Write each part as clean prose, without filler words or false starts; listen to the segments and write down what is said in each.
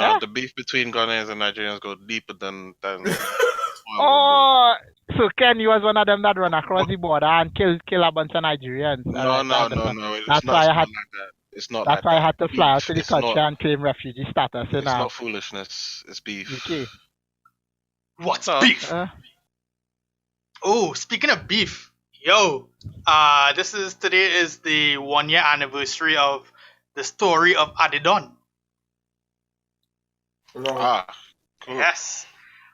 No, the beef between Ghanaians and Nigerians go deeper than Oh, so Ken, you was one of them that run across the border and kill a bunch of Nigerians. No. That's why I had. Like that. It's not That's like why that. I had to fly out to the It's country not, and claim refugee status in it's not foolishness. It's beef. UK. What's No. beef? Oh, speaking of beef, yo, today is the 1 year anniversary of the story of Adidon. Ah, cool. Yes,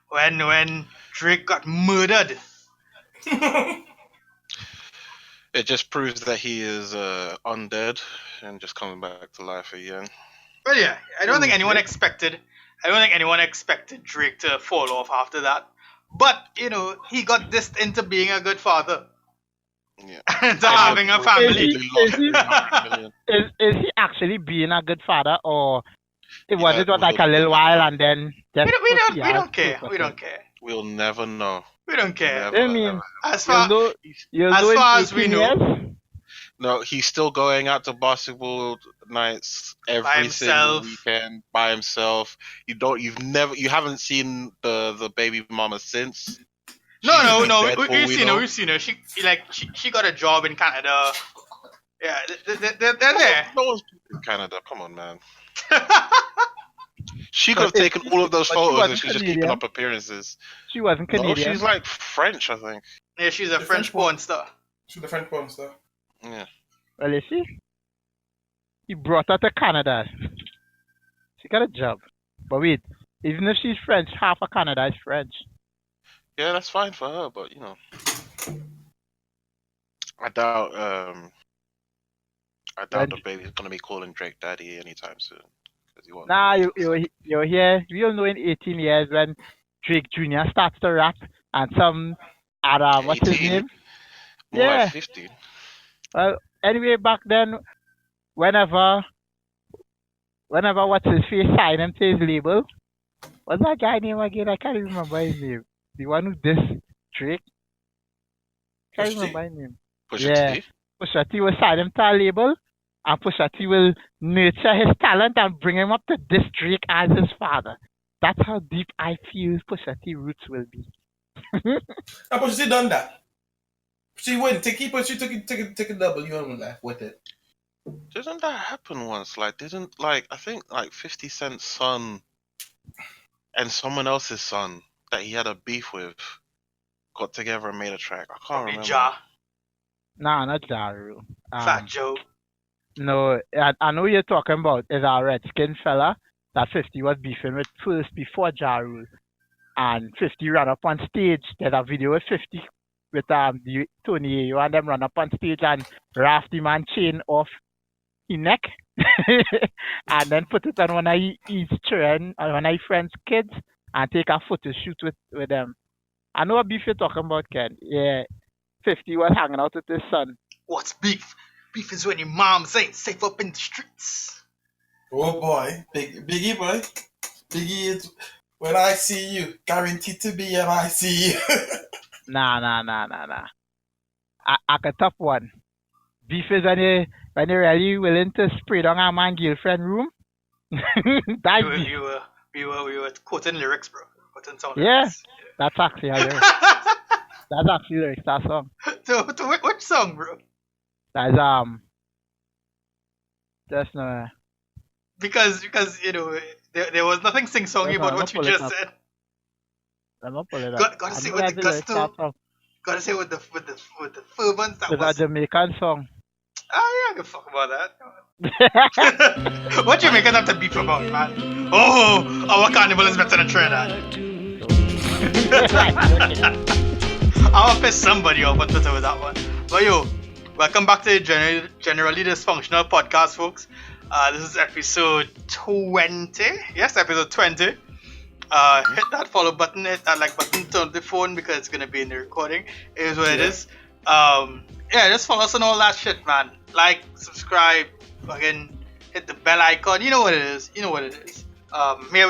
when Drake got murdered. It just proves that he is undead and just coming back to life again. But yeah, I don't think anyone expected Drake to fall off after that. But you know, he got dissed into being a good father. Yeah. To having a family. Is he actually being a good father, or it was like a little while and then just we don't care. We don't care. We'll never know. We don't care. Never, I mean, as far as we know. Years? No, he's still going out to basketball nights every single weekend by himself. You haven't seen the baby mama since. No. We've seen her. She got a job in Canada. Yeah, they're there. No one's in Canada. Come on, man. She could have taken all of those photos and she's just keeping up appearances. She wasn't Canadian. No, she's like French, I think. Yeah, she's a French porn star. She's a French porn star. Yeah. Well, is she? He brought her to Canada. She got a job. But wait, even if she's French, half of Canada is French. Yeah, that's fine for her, but you know, I doubt the baby's gonna be calling Drake daddy anytime soon. Nah, you're here. We'll know in 18 years when Drake Jr. starts to rap and some other, what's his name? More like 15. Well, anyway, back then, whenever what's his face signed him to his label, what's that guy name again? I can't remember his name. The one who dissed Drake. Can't remember his name. Pusha T? Pusha T will sign him to a label, and Pusha T will nurture his talent and bring him up to diss Drake as his father. That's how deep I feel Pusha T roots will be. Now, Pusha T done that. She wouldn't take a W and left with it. Didn't that happen once? I think 50 Cent's son and someone else's son that he had a beef with got together and made a track. I can't remember. Ja. Nah, not Ja Rule. Fat Joe. No, I know you're talking about is a red-skinned fella that 50 was beefing with first before Ja Rule. And 50 ran up on stage. There's a video with 50 with the Tony Ayo and them run up on stage and raft the man chain off his neck and then put it on one of his children or one of his friends' kids and take a photo shoot with them. I know what beef you're talking about, Ken. Yeah, 50 was hanging out with his son. What's beef? Beef is when your moms ain't safe up in the streets. Oh boy, Biggie boy. Biggie is when I see you, guaranteed to be when I see you. Nah. I can top one. Beef is when you're really willing to spray down a man's girlfriend room. That's beef. We were quoting lyrics, bro. Quoting song Yeah, lyrics. that's actually a lyric. That's actually lyrics, that song. To which song, bro? That's just no. Because you know there was nothing sing-songy about what you just said. I'm not pulling it up. Gotta say with the gusto. Gotta say with the fervence that was. It's a Jamaican song. Oh yeah, I can fuck about that. What Jamaicans have to beef about, man? Oh, our carnival is better than Trinidad. I'll piss somebody off on Twitter with that one. But yo, welcome back to the Generally Dysfunctional podcast, folks. This is episode 20. Yes, episode 20. Hit that follow button, hit that like button, turn the phone because it's gonna be in the recording. It is what it is. Yeah, just follow us on all that shit, man. Like, subscribe, fucking hit the bell icon. You know what it is. Here with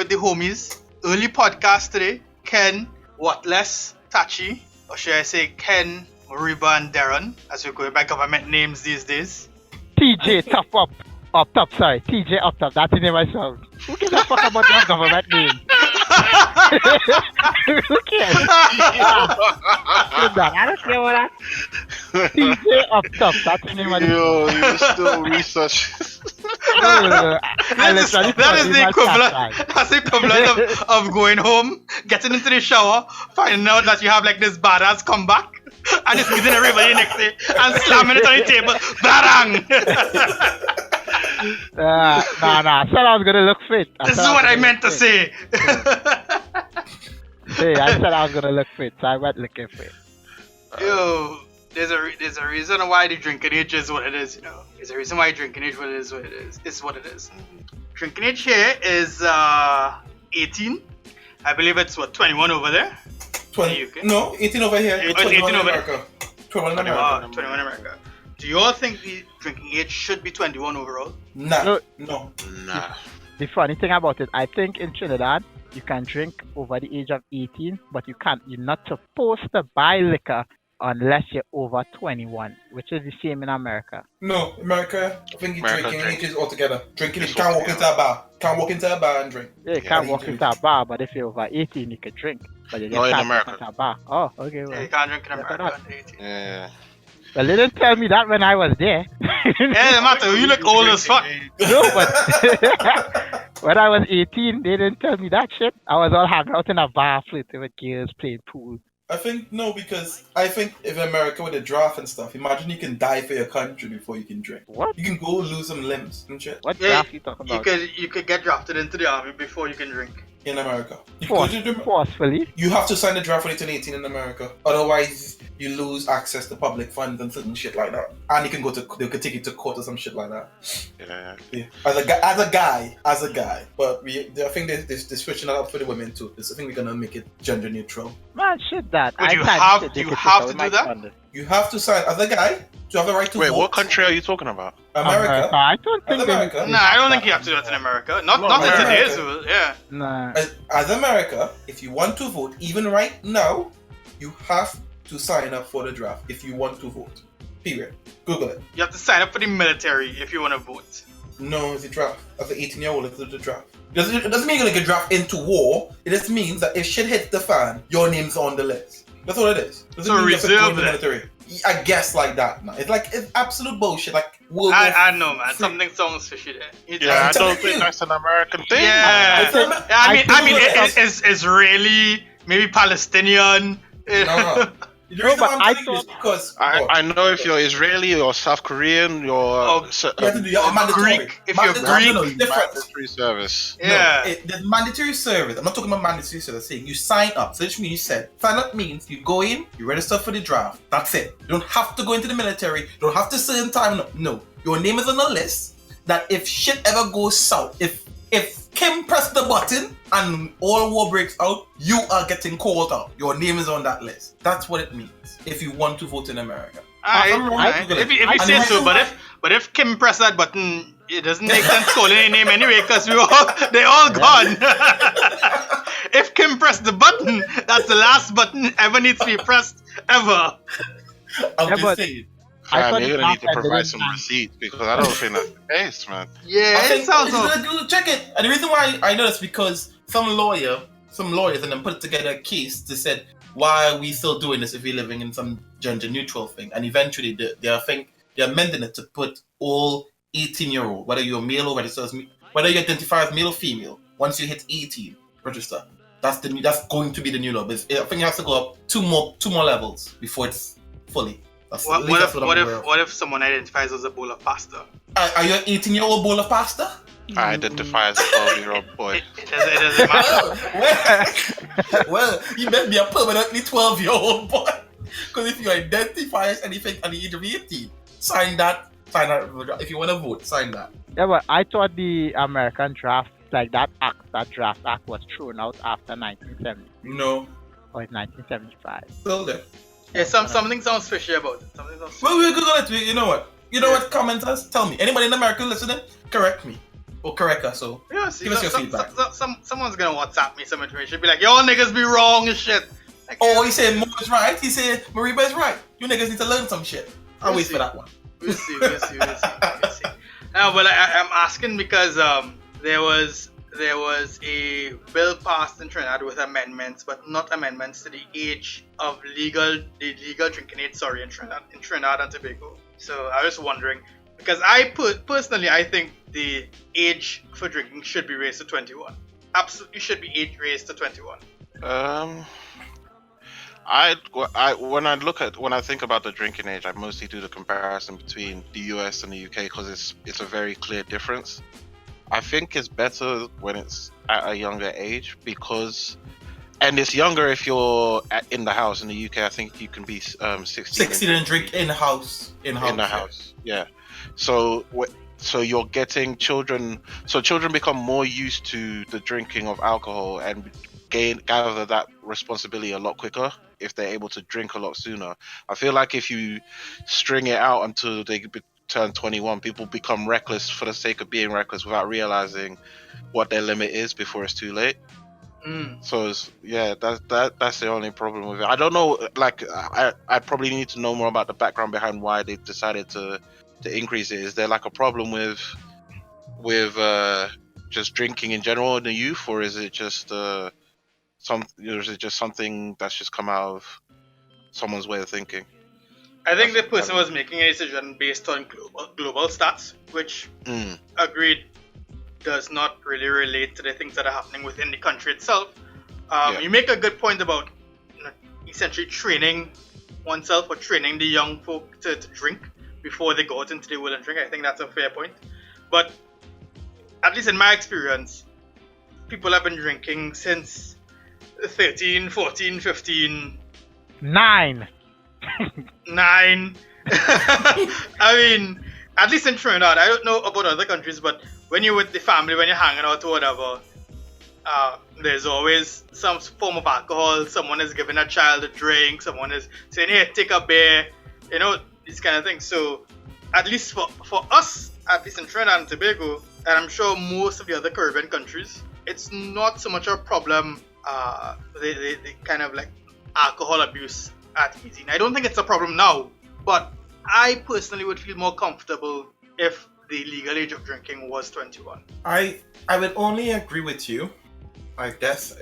the homies. Early podcast today. Ken, Whatless, Tachi, or should I say Ken, Mariba, and Darren, as we're going by government names these days. TJ Top Up. Up top, sorry. TJ Up Top. That's the name of my song. Who gives a fuck about your government name? Who cares? I don't care what that. TJ Up Top. That's the name of the Yo, you still research. That is the equivalent. That's the equivalent of going home, getting into the shower, finding out that you have like this badass comeback, and it's squeezing everybody next to you and slamming it on the table. Bang! Nah. I said I was gonna look fit. This is what I meant to say. Hey, I said I was gonna look fit, so I went looking fit. Yo, there's a reason why the drinking age is what it is, you know. There's a reason why drinking age is what it is. It's what it is. Drinking age here is 18. I believe it's what, 21 over there? 20. No, 18 over here. 18 over over America. 21 in America. 21 in America. Do you all think the drinking age should be 21 overall? No. Nah. The funny thing about it, I think in Trinidad you can drink over the age of 18, but you're not supposed to buy liquor unless you're over 21, which is the same in America. No, America, I think you're drinking ages altogether. Drinking, you It's can't walk altogether. into a bar. Can't walk into a bar and drink. Yeah, you can't walk into a bar, but if you're over 18, you can drink. But you No, in can't America. walk into a bar. Oh, okay. Yeah, Well. you can't drink in Look at America that. under 18. Yeah. Well, they didn't tell me that when I was there. Yeah, no matter. You look old as fuck. No, but when I was 18, they didn't tell me that shit. I was all hanging out in a bar, flirting with girls, playing pool. I think no, because I think if America with the draft and stuff, imagine you can die for your country before you can drink. What? You can go lose some limbs and shit What Yeah, draft you talking about? You could get drafted into the army before you can drink. in America. You, go to the, Forcefully? you have to sign the draft when you turn 18 in America. Otherwise, you lose access to public funds and certain shit like that. And you can they could take you to court or some shit like that. Yeah. Yeah. As a guy. But I think they're switching it up for the women too. I think we're gonna make it gender neutral. Man, shit that. But you can't have- shit you they could have take to away do my that? thunder. You have to sign as a guy to have the right to Wait, vote. what country are you talking about? America. I don't think America. Nah, I don't think you have to do that in America. Not No, as it America. is. Yeah. Nah. As America, if you want to vote, even right now, you have to sign up for the draft if you want to vote. Period. Google it. You have to sign up for the military if you want to vote. No, it's a draft. As an 18-year-old, it's a draft. It doesn't mean you're gonna get drafted into war. It just means that if shit hits the fan, your name's on the list. That's all it is. Doesn't So mean you have to go reserve in the it. military. I guess like that. Man. It's absolute bullshit. Like World I War know, man. III. Something sounds fishy there. Yeah, I I'm telling don't think you. that's an American thing. Yeah. I mean, I think- it's Israeli, maybe Palestinian. No. The No, reason but I'm I telling you is thought- because I know if you're Israeli or South Korean, you're Oh, you have to do your Or mandatory. Greek. If you're No, Greek, it's different. mandatory service. Yeah. No, the mandatory service. I'm not talking about mandatory service. Saying you sign up. So this means you said sign up means you go in, you register for the draft. That's it. You don't have to go into the military. You don't have to serve time. No, your name is on the list. That if shit ever goes south, if Kim pressed the button and all war breaks out, you are getting called out. Your name is on that list. That's what it means. If you want to vote in America. Alright. If you say so, but if Kim pressed that button, it doesn't make sense calling any name anyway, because they're all gone. If Kim pressed the button, that's the last button ever needs to be pressed ever. I'm Yeah, just but- saying. I thought You're the gonna need to draft provide ended some in- receipts because I don't think that's the case, man. Yeah, I it think sounds check it. And the reason why I know this because some lawyers and then put together a case to said why are we still doing this if we're living in some gender neutral thing, and eventually they're amending it to put all 18-year-old, whether you're male or whether you identify as male or female, once you hit 18, register. That's going to be the new law. But I think it has to go up two more levels before it's fully. What if someone identifies as a bowl of pasta? Are you an 18-year-old bowl of pasta? I identify as a 12-year-old boy. It doesn't matter. well, you better be a permanently 12-year-old boy. Because if you identify as anything at the age of 18, sign that. If you want to vote, sign that. Yeah, but I thought the American draft, like that draft act was thrown out after 1970 No, or 1975. still there. Yeah, something sounds fishy about it. Something sounds fishy. Well, we'll Google it. You know what? Commenters, tell me. Anybody in America listening? Correct me. Or correct us. So Yeah, see, give us your feedback. someone's gonna WhatsApp me some information. Be like, y'all niggas be wrong and shit. Like, Oh, he said Mo is right. He said Mariba is right. You niggas need to learn some shit. I'll We'll wait see. for that one. We'll see. Well, I'm asking because there was a bill passed in Trinidad with amendments, but not amendments to the age of the legal drinking age. Sorry, in Trinidad and Tobago. So I was wondering because personally I think the age for drinking should be raised to 21. Absolutely should be raised to 21. When I think about the drinking age, I mostly do the comparison between the US and the UK because it's a very clear difference. I think it's better when it's at a younger age and it's younger if you're in the house. In the UK, I think you can be 16 and drink in house. In the house, yeah. So you're getting children. So children become more used to the drinking of alcohol and gather that responsibility a lot quicker if they're able to drink a lot sooner. I feel like if you string it out until they turn 21, people become reckless for the sake of being reckless without realizing what their limit is before it's too late. So that's the only problem with it. I don't know, like I probably need to know more about the background behind why they decided to increase it. Is there like a problem with just drinking in general in the youth, or is it just something that's just come out of someone's way of thinking? I think the person was making a decision based on global stats, which agreed does not really relate to the things that are happening within the country itself. You make a good point about essentially training oneself or training the young folk to drink before they go out into the world and drink. I think that's a fair point. But at least in my experience, people have been drinking since 13, 14, 15... 9. I mean, at least in Trinidad, I don't know about other countries, but when you're with the family, when you're hanging out or whatever, there's always some form of alcohol. Someone is giving a child a drink, someone is saying, hey, take a beer, these kind of things. So at least for us, at least in Trinidad and Tobago, and I'm sure most of the other Caribbean countries, it's not so much a problem, the kind of like alcohol abuse at 18. I don't think it's a problem now, but I personally would feel more comfortable if the legal age of drinking was 21. I would only agree with you, I guess,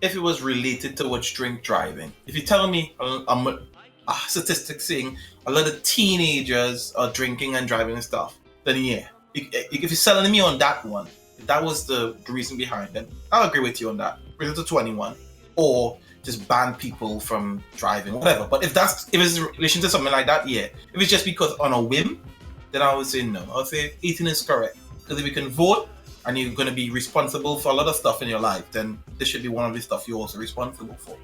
if it was related towards drink driving. If you tell me a statistic saying a lot of teenagers are drinking and driving and stuff, then yeah. If you're selling me on that one, if that was the reason behind it, I'll agree with you on that. Raise it to 21. Or just ban people from driving, whatever. But if it's in relation to something like that, yeah. If it's just because on a whim, then I would say no. I would say 18 is correct. Because if you can vote and you're going to be responsible for a lot of stuff in your life, then this should be one of the stuff you're also responsible for.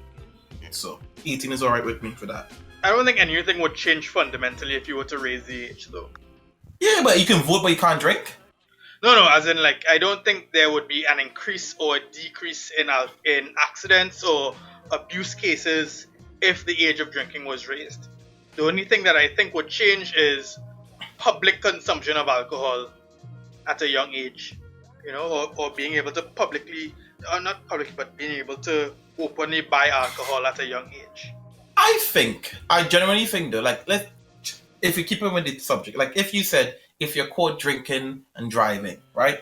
So 18 is alright with me for that. I don't think anything would change fundamentally if you were to raise the age, though. Yeah, but you can vote, but you can't drink. No, as in, like, I don't think there would be an increase or a decrease in accidents or abuse cases if the age of drinking was raised. The only thing that I think would change is public consumption of alcohol at a young age, or being able to being able to openly buy alcohol at a young age. I genuinely think though, like, if we keep it with the subject, like if you said, if you're caught drinking and driving, right?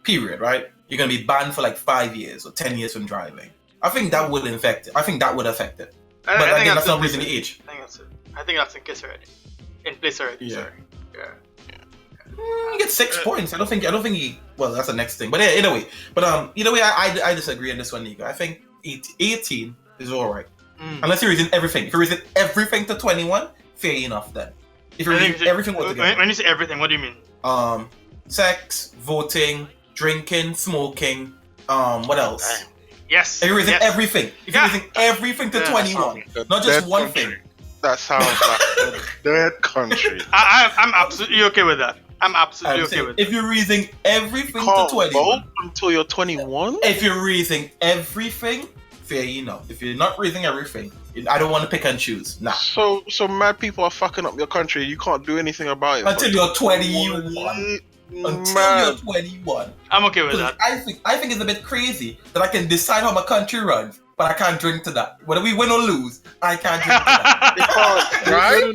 Period, right? You're going to be banned for like 5 years or 10 years from driving. I think that would affect it. I think that would affect it. But again, that's not raising the age. I think that's in place already. Yeah. Sorry. Yeah. You get 6 points. I don't think he. Well, that's the next thing. But yeah, either way. But either way, I disagree on this one, Nico. I think 18 is all right. Unless you're raising everything. If you're raising everything to 21, fair enough then. If you're raising everything altogether. When you say everything, what do you mean? Sex, voting, drinking, smoking. What else? Yes. If you're raising everything. If you're raising everything to 21, not just one thing. That sounds like a dead country. I'm absolutely okay with that. I'm absolutely okay with that. If you're raising everything to 21. Vote until you're 21? If you're raising everything, fair enough. If you're not raising everything, I don't want to pick and choose. Nah. So mad people are fucking up your country. You can't do anything about it. Until you're 21. Until you're 21. I'm okay with that. I think it's a bit crazy that I can decide how my country runs but I can't drink to that. Whether we win or lose, I can't drink to that. Because, right?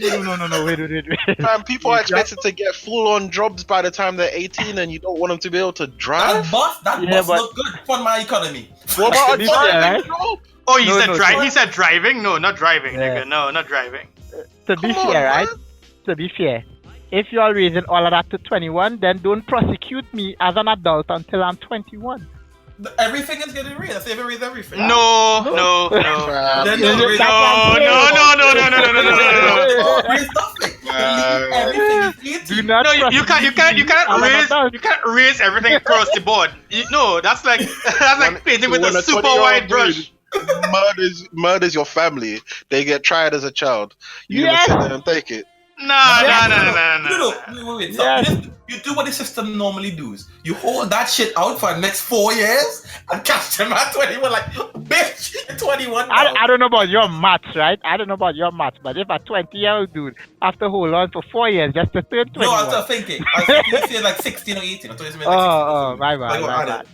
No, wait. Man, people are expected to get full-on jobs by the time they're 18, and you don't want them to be able to drive. That bus look good for my economy. What about a driving right? job? Oh, he said driving? No, not driving, Yeah. nigga. No, not driving. To be Come on, fair, right? man. To be fair, if you are raising all of that to 21, then don't prosecute me as an adult until I'm 21. Everything is getting raised. I say raise everything. No. Then Is it raise No. raise nothing. Everything is 18. Do not No, you prosecute me as can't an raise adult. you can't raise everything across the board. No, that's like painting with When a a super 20-year-old wide brush. murders your family, they get tried as a child. You gonna sit there and take it? No. Wait. Yes. You do what the system normally does. You hold that shit out for the next 4 years and catch them at 21. Like, bitch, you're 21 now. I don't know about your maths, right? I don't know about your maths, but if a 20-year-old dude have to hold on for 4 years just to turn 21. No, I was thinking. I was thinking like 16 or 18. I thought you meant like 16. My bad.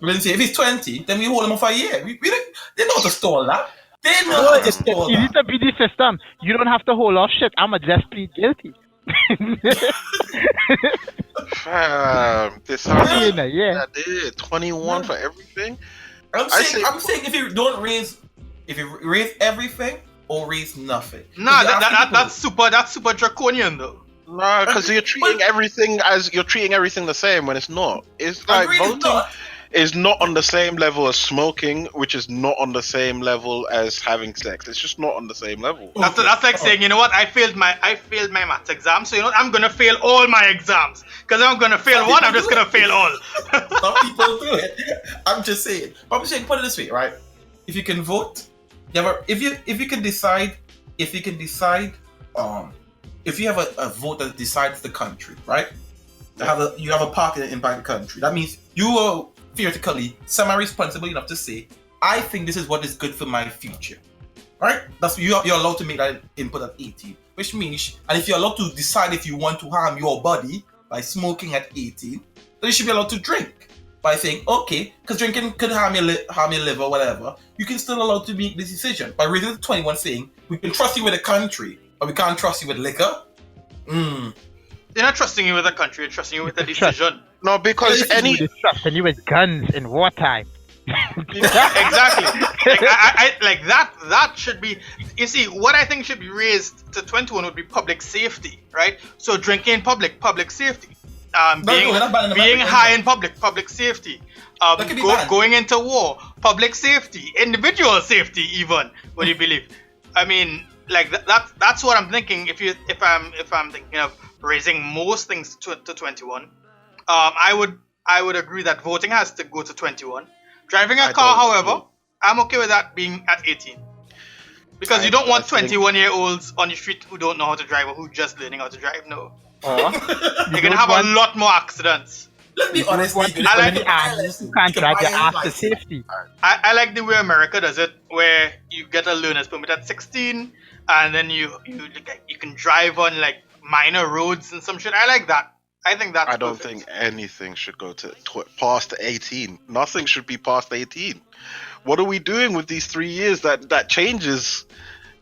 Let's see, if he's 20, then we hold him for a year. They know how to stall that. They know how to stall You that. need to be the system. You don't have to hold off shit. I'ma just plead guilty. Fam, this Yeah. that did 21 for everything. I'm saying if you don't raise, if you raise everything or raise nothing. Nah, that's super draconian though. Nah, because you're treating everything the same when it's not. It's like voting is not on the same level as smoking, which is not on the same level as having sex. It's just not on the same level. That's like saying, you know what? I failed my maths exam, so you know what? I'm gonna fail all my exams because I'm gonna fail one. I'm just gonna fail all. Some people do it. I'm just saying. But I'm saying, put it this way, right? If you can vote, if you can decide, if you have a vote that decides the country, right? You have a part in the country. That means you are theoretically semi-responsible enough to say, I think this is what is good for my future, right? That's you're allowed to make that input at 18, which means, and if you're allowed to decide if you want to harm your body by smoking at 18, then you should be allowed to drink by saying, okay, because drinking could harm your liver or whatever. You can still allowed to make this decision by raising to 21, saying we can trust you with the country, but we can't trust you with liquor. They're not trusting you with the country, they're trusting you with the decision. No, because trusting you with guns in wartime. Exactly. Like that should be. You see, what I think should be raised to 21 would be public safety, right? So drinking in public safety. Being high in public safety. Going into war, public safety, individual safety, even when you believe. I mean, like that's what I'm thinking. If I'm thinking of raising most things to 21, I would agree that voting has to go to 21. Driving a car, however, I'm okay with that being at 18. Because you don't want 21-year-olds on the street who don't know how to drive or who just learning how to drive. No. You're gonna have a lot more accidents. Let's be honest. You can't drive your ass to safety. I like the way America does it, where you get a learner's permit at 16, and then you can drive on like minor roads and some shit. I like that. I think that's. I don't think anything should go to past 18. Nothing should be past 18. What are we doing with these 3 years that changes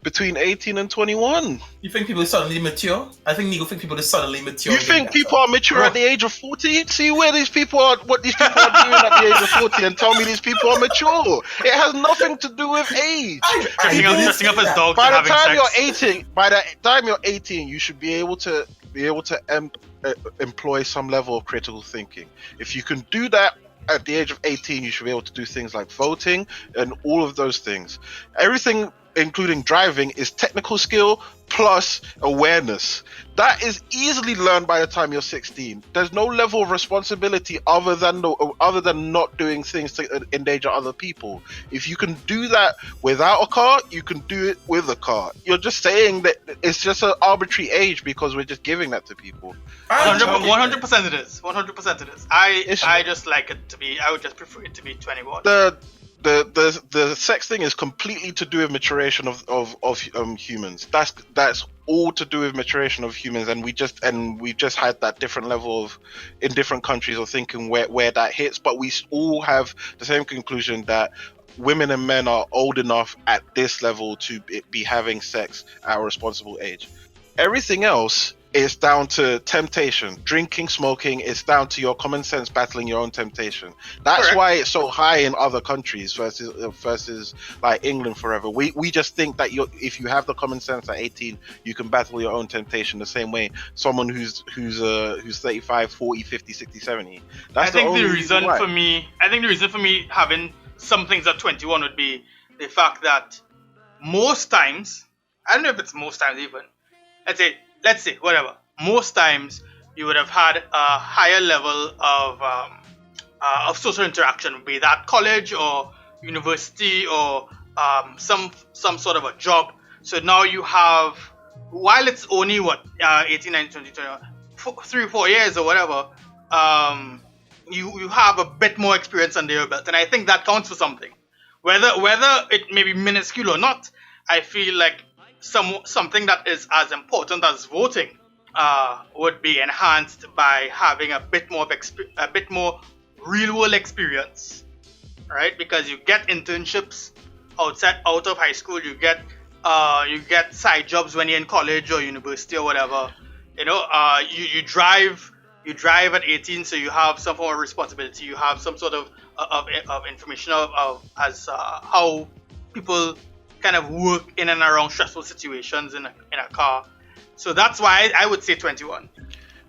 between 18 and 21? You think people are suddenly mature? I think Nico think people are suddenly mature. You think people are mature at the age of 40? See where these people are, what these people are doing at the age of 40, and tell me these people are mature. It has nothing to do with age. Dressing up as dogs By and the having time you're 18, you should be able to employ some level of critical thinking. If you can do that at the age of 18, you should be able to do things like voting and all of those things. Everything, including driving, is technical skill plus awareness. That is easily learned by the time you're 16. There's no level of responsibility other than not doing things to endanger other people. If you can do that without a car, you can do it with a car. You're just saying that it's just an arbitrary age because we're just giving that to people. 100% it is. 100% it is. I just like it to be. I would just prefer it to be 21. The sex thing is completely to do with maturation of humans. That's all to do with maturation of humans, and we've just had that different level of in different countries of thinking where that hits, but we all have the same conclusion that women and men are old enough at this level to be having sex at a responsible age. Everything else is down to temptation. Drinking, smoking, it's down to your common sense battling your own temptation. That's Correct. why it's so high in other countries versus like England forever. We just think that if you have the common sense at 18, you can battle your own temptation the same way someone who's 35, 40, 50, 60, 70. That's I think only the reason why. for me having some things at 21 would be the fact that most times, I don't know if it's most times even, let's say whatever, most times you would have had a higher level of social interaction, be that college or university or some sort of a job. So now you have, while it's only 18, 19, 20, 21, 3-4 years or whatever, you have a bit more experience under your belt, and I think that counts for something. Whether it may be minuscule or not, I feel like something that is as important as voting would be enhanced by having a bit more real world experience, right? Because you get internships out of high school, you get side jobs when you're in college or university or whatever. You drive at 18, so you have some form of responsibility. You have some sort of information of how people kind of work in and around stressful situations in a car. So that's why I would say 21.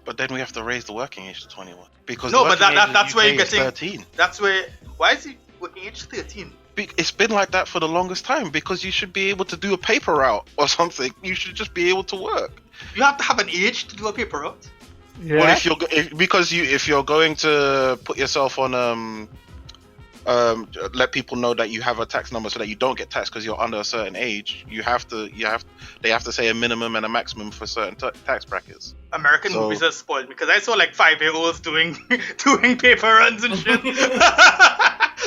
But then we have to raise the working age to 21 because No, but working age in that's the where UK you're is getting. 13. That's where. Why is he working age 13? It's been like that for the longest time because you should be able to do a paper route or something. You should just be able to work. You have to have an age to do a paper route. Yeah. Well, if you're going to put yourself on let people know that you have a tax number so that you don't get taxed because you're under a certain age, they have to say a minimum and a maximum for certain tax brackets. American movies are spoiled because I saw like 5-year-olds doing paper runs and shit.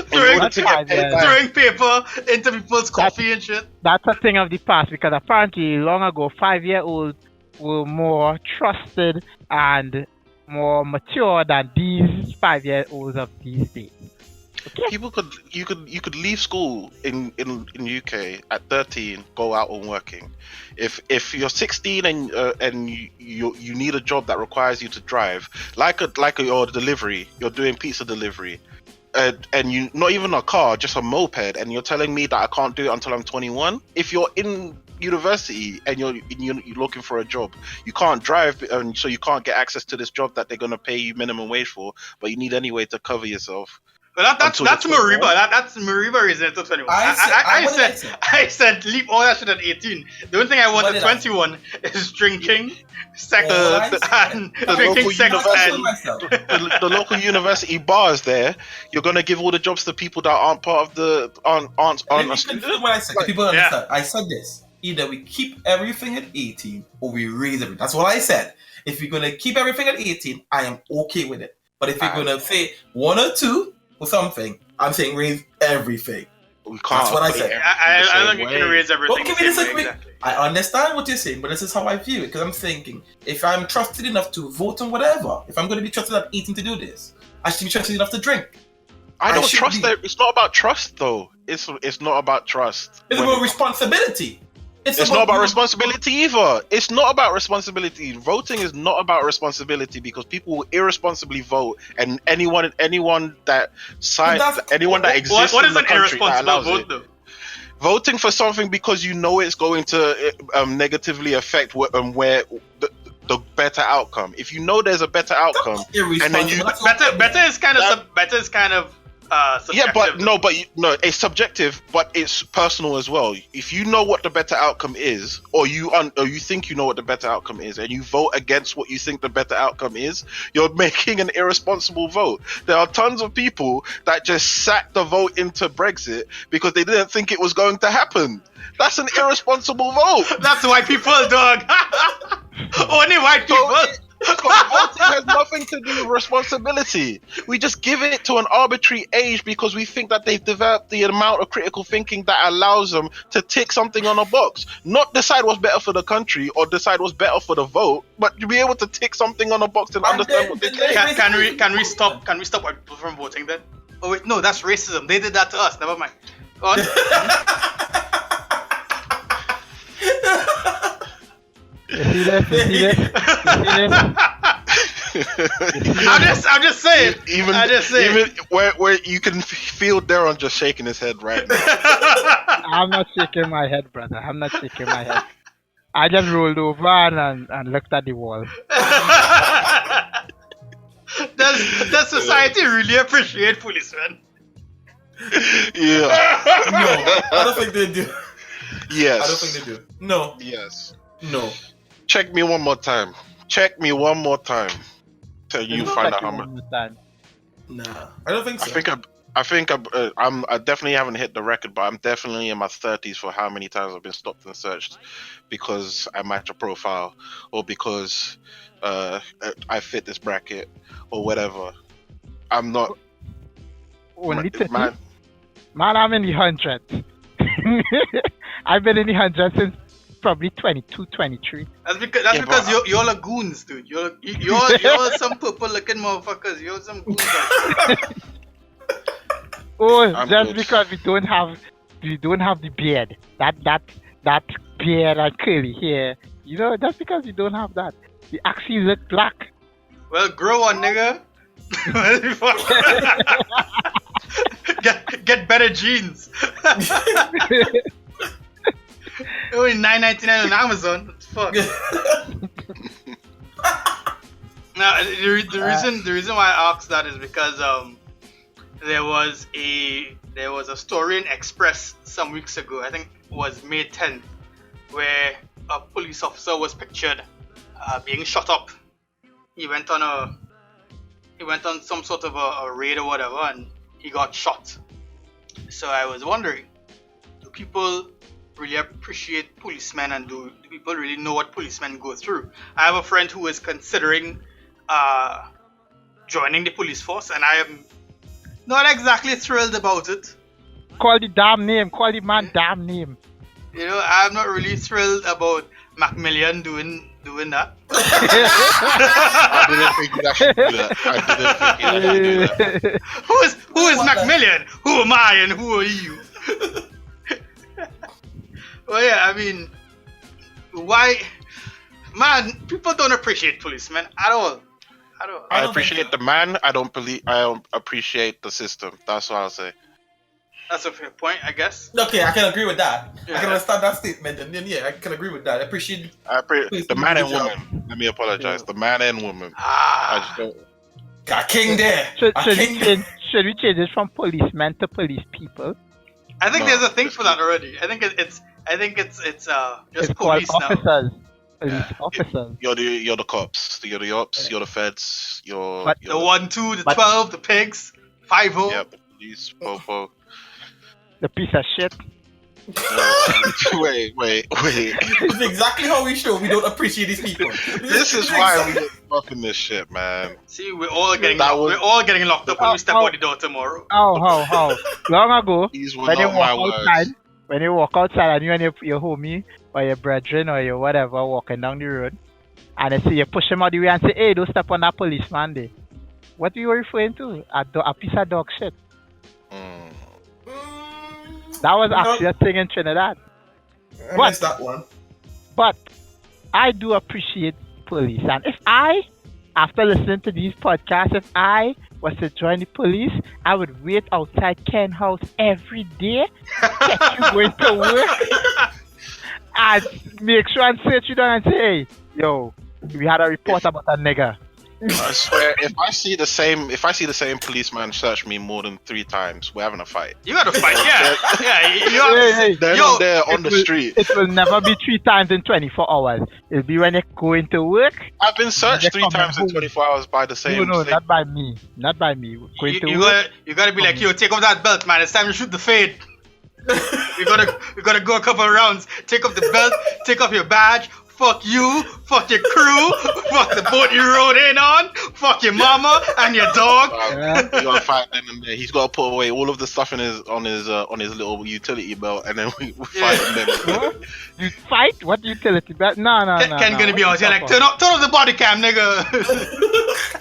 throwing paper into people's coffee and shit. That's a thing of the past because apparently long ago 5-year-olds were more trusted and more mature than these 5-year-olds of these days. Okay. You could leave school in UK at 13, go out on working. If you're 16 and you need a job that requires you to drive, like your delivery, you're doing pizza delivery, and you not even a car, just a moped, and you're telling me that I can't do it until I'm 21. If you're in university and you're looking for a job, you can't drive, and so you can't get access to this job that they're gonna pay you minimum wage for, but you need anyway to cover yourself. But that's Mariba. That's Mariba reason until 21. I said leave all that shit at 18. The only thing I want at 21 is drinking, sex, and drinking, sex, and the local university bars there. You're gonna give all the jobs to people that aren't part of the aren't. What I said, people understand. I said this: either we keep everything at 18 or we raise everything. That's what I said. If you're gonna keep everything at 18, I am okay with it. But if you're gonna say 1 or 2 or something, I'm saying raise everything. We can't. That's what I said. I don't think you can raise everything. Don't give me this exactly. I understand what you're saying, but this is how I view it. Because I'm thinking, if I'm trusted enough to vote on whatever, if I'm going to be trusted at 18 to do this, I should be trusted enough to drink. I don't trust that. It's not about trust, though. It's not about trust. It's about responsibility. It's not about responsibility either. It's not about responsibility. Voting is not about responsibility because people will irresponsibly vote, and anyone that exists what in is the an country that irresponsible allows vote, it. though? Voting for something because you know it's going to negatively affect where the better outcome. If you know there's a better outcome, and then you better is kind of subjective. It's subjective, but it's personal as well. If you know what the better outcome is, or you think you know what the better outcome is, and you vote against what you think the better outcome is, you're making an irresponsible vote. There are tons of people that just sacked the vote into Brexit because they didn't think it was going to happen. That's an irresponsible vote. That's white people, dog. Only white people. Voting has nothing to do with responsibility. We just give it to an arbitrary age because we think that they've developed the amount of critical thinking that allows them to tick something on a box, not decide what's better for the country or decide what's better for the vote, but to be able to tick something on a box and understand what they think. Can we stop white people from voting then? Oh wait, no, that's racism. They did that to us. Never mind. On. You see this? You see this? You see this? I'm just saying. Even where you can feel Darren just shaking his head right now. I'm not shaking my head, brother. I'm not shaking my head. I just rolled over and looked at the wall. Does society really appreciate policemen? Yeah. No, I don't think they do. Yes. I don't think they do. No. Yes. No. Check me one more time. Check me one more time. Till you find out how much. Nah, I don't think so. I definitely haven't hit the record, but I'm definitely in my 30s for how many times I've been stopped and searched because I match a profile or because I fit this bracket or whatever. I'm not. Only 30? Man, I'm in the hundreds. I've been in the hundreds since probably 22, 23. That's because you're all goons, dude. You're some purple-looking motherfuckers. You're some goons. I'm just good. Because we don't have the beard. That beard and curly hair. You know, that's because we don't have that. We actually look black. Well, grow on, nigga. get better jeans. Only $9.99 on Amazon. Fuck. Now the reason why I asked that is because there was a story in Express some weeks ago. I think it was May 10th, where a police officer was pictured being shot up. He went on some sort of a raid or whatever, and he got shot. So I was wondering, do people really appreciate policemen, and do people really know what policemen go through? I have a friend who is considering joining the police force, and I am not exactly thrilled about it. Call the damn name. Call the man damn name. You know, I'm not really thrilled about Macmillan doing that. I didn't think you'd actually do that. Who is Macmillan? Who am I and who are you? Well, yeah, I mean, why? Man, people don't appreciate policemen at all. I appreciate the man. I don't appreciate the system. That's what I'll say. That's a fair point, I guess. Okay, I can agree with that. Yeah. I can understand that statement, and then I can agree with that. I appreciate the man and woman. Let me apologize. The man and woman. I just don't. Got king there. Should we change it from policemen to police people? I think there's a thing for that already. I think it's just police now. Officers. Police officers. You're the cops. You're the ops. You're the feds. You're the 1, 2, the 12, the pigs, 5-0. Yeah, the police, Popo. The piece of shit. Wait. It's exactly how we show we don't appreciate these people. This is why we get fucking this shit, man. See, we're all getting locked up when we step out the door tomorrow. How? Long ago, These were not my words. When you walk outside and you and your homie or your brethren or your whatever walking down the road, and they see you push him out the way and say, "Hey, don't step on that policeman there." What are you referring to? A piece of dog shit. That was actually a thing in Trinidad. I missed that one. But I do appreciate police. And if after listening to these podcasts, if I was to join the police, I would wait outside Ken House every day, get you going to work, and make sure and search you down and say, "Hey, yo, we had a report about a nigger." I swear, if I see the same policeman search me more than 3 times, we're having a fight. You got to fight, yeah. They're not there on the street. It will never be 3 times in 24 hours. It'll be when you go into work. I've been searched 3 times in 24 hours by the same. No, not by me. Not by me. You gotta be like, yo, take off that belt, man. It's time to shoot the fade. we gotta go a couple of rounds. Take off the belt. Take off your badge. Fuck you, fuck your crew, fuck the boat you rode in on, fuck your mama and your dog. You gotta fight then and there. He's gotta put away all of the stuff on his little utility belt, and then we fight him then. You fight? What utility belt? No. Ken gonna be out here like, turn off the body cam, nigga.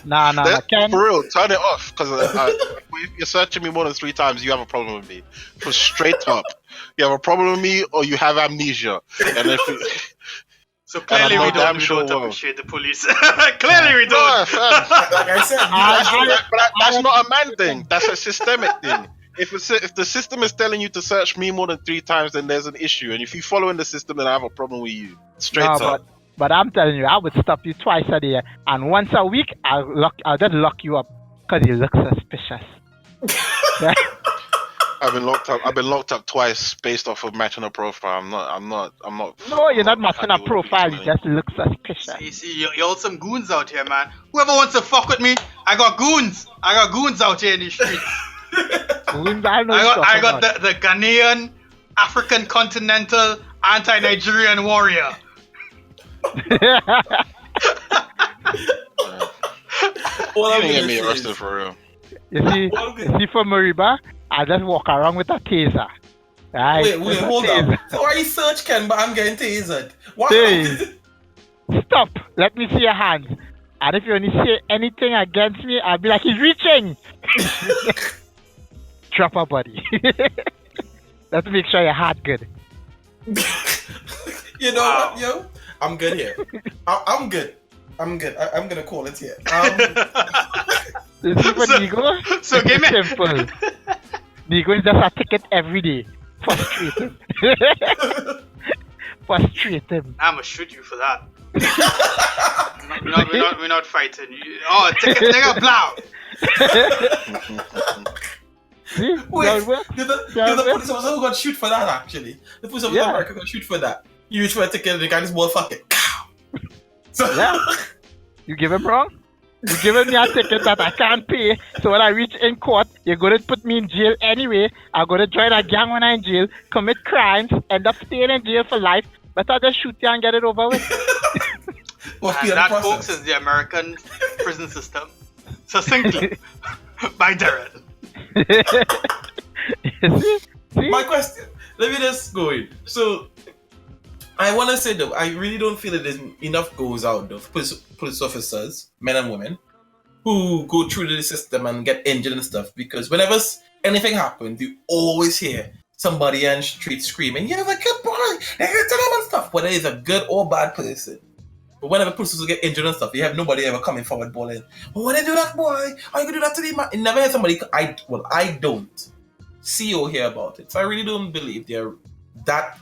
Nah, Ken. For real, turn it off. Because if you're searching me more than 3 times, you have a problem with me. For straight up, you have a problem with me, or you have amnesia. And if So clearly I'm we not damn don't sure well. appreciate the police. Clearly we no, don't. fam, Like I said, that's not a man thing. That's a systemic thing. If the system is telling you to search me more than 3 times, then there's an issue. And if you following the system, then I have a problem with you. Straight No, up. but I'm telling you, I would stop you twice a day, and once a week, I'll just lock you up because you look suspicious. Yeah. I've been locked up twice based off of matching a profile. I'm not. No, you're not matching a happy with profile. You policemen. just look suspicious. You see, y'all some goons out here, man. Whoever wants to fuck with me, I got goons. I got goons out here in the streets. I got the Ghanaian, African continental, anti-Nigerian warrior. all I'm You didn't get gonna me say arrested is, for real. You see, for Mariba, I just walk around with a taser. Right? wait, hold on. So why you search Ken, but I'm getting tasered? What? Hey. Stop. Let me see your hands. And if you only say anything against me, I'll be like, he's reaching. Drop a body. Let's make sure your heart good. You know what, yo? I'm good here. I'm good. I'm gonna call it here. You see for Nigo? So give me. Simple. Nigo is just a ticket every day. Frustrate him. Frustrate him. I'ma shoot you for that. We're not fighting. Oh, take a blow. See? Wait, That works. the police officer who got shoot for that actually. The police officer in America got shoot for that. You reach for a ticket and the guy just motherfucking so Yeah. You give him wrong? You giving me a ticket that I can't pay, so when I reach in court, you're going to put me in jail anyway. I'm going to join a gang when I'm in jail, commit crimes, end up staying in jail for life, but I'll just shoot you and get it over with. And that, folks, is the American prison system. Succinctly, by Darren. See? My question, let me just go in. So, I want to say though, I really don't feel that there's enough goes out though for police officers, men and women, who go through the system and get injured and stuff. Because whenever anything happens, you always hear somebody on the street screaming, "You're a good boy," and stuff. Whether he's a good or bad person. But whenever police officers get injured and stuff, you have nobody ever coming forward bawling, "Oh, why did you do that, boy? How you gonna do that to the man?" You never hear somebody. I don't see or hear about it. So I really don't believe they're that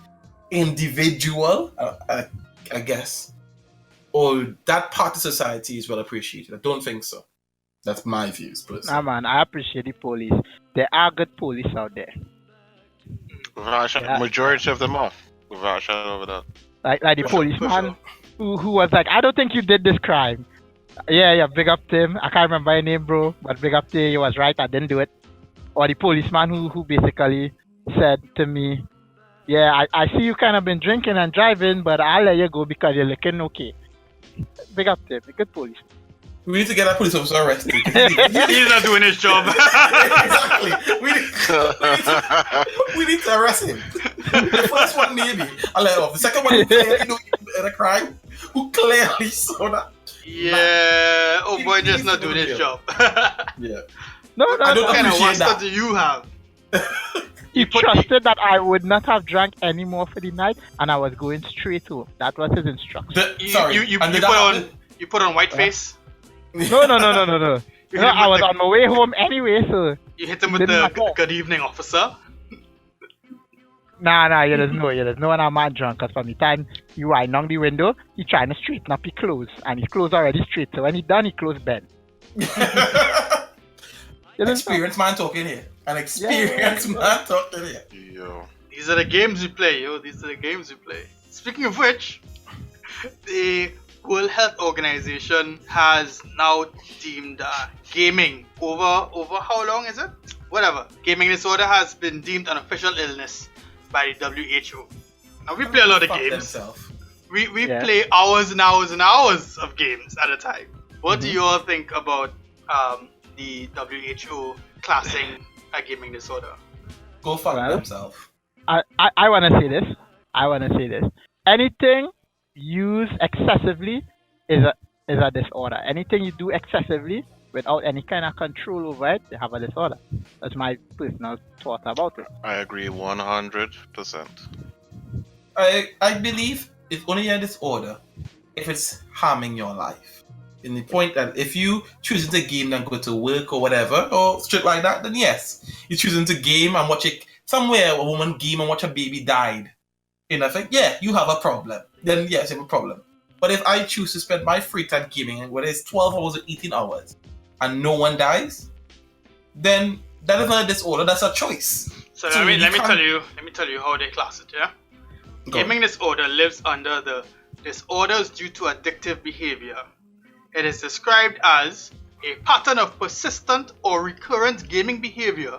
individual, I guess, or that part of society is well appreciated. I don't think so. That's my views, personally. Nah, man, I appreciate the police. There are good police out there. Majority of them are. Without a shadow of a doubt. Like the policeman who was like, "I don't think you did this crime." Yeah, big up to him. I can't remember your name, bro, but big up to you. He was right, I didn't do it. Or the policeman who basically said to me, "Yeah, I see you kind of been drinking and driving, but I'll let you go because you're looking okay." Big up to him. Good police. We need to get that police officer arrested. He's not doing his job. Exactly. We need to arrest him. The first one, maybe. I'll let off. The second one, who clearly knew a crime, who clearly saw that. Yeah. Oh boy, just not doing his job. Yeah. No, I don't What kind of appreciate monster that. do you have? He trusted that I would not have drank anymore for the night, and I was going straight home. That was his instruction. You put on white face. No. I was on my way home anyway, so You hit him with Didn't the matter. good evening, officer. nah, you just know when I'm man drunk, cause from the time he wind down the window, he trying to straighten up his clothes, and his clothes already straight, so when he done, he clothes bend. Experienced man talking here. An experienced man talking here. Yo. These are the games we play, yo. These are the games we play. Speaking of which, the World Health Organization has now deemed gaming over how long is it? Whatever. Gaming disorder has been deemed an official illness by the WHO. Now we play a lot of games. Themselves. We play hours and hours and hours of games at a time. What do you all think about the WHO classing a gaming disorder? Go fuck themselves. I want to say this. Anything used excessively is is a disorder. Anything you do excessively without any kind of control over it, you have a disorder. That's my personal thought about it. I agree 100%. I believe it's only a disorder if it's harming your life. In the point that if you choosing to game and go to work or whatever, or shit like that, then yes. You're choosing to game and watch it somewhere a woman game and watch a baby died. And I think, yeah, you have a problem. Then yes, you have a problem. But if I choose to spend my free time gaming, whether it's 12 hours or 18 hours, and no one dies, then that is not a disorder, that's a choice. So let me tell you how they class it, yeah? Gaming disorder lives under the disorders due to addictive behavior. It is described as a pattern of persistent or recurrent gaming behavior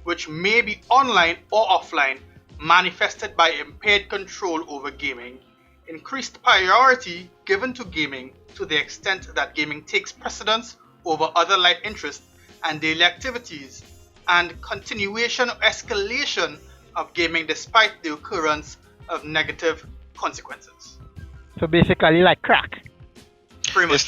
which may be online or offline, manifested by impaired control over gaming, increased priority given to gaming to the extent that gaming takes precedence over other life interests and daily activities, and continuation or escalation of gaming despite the occurrence of negative consequences. So basically like crack. Pretty much.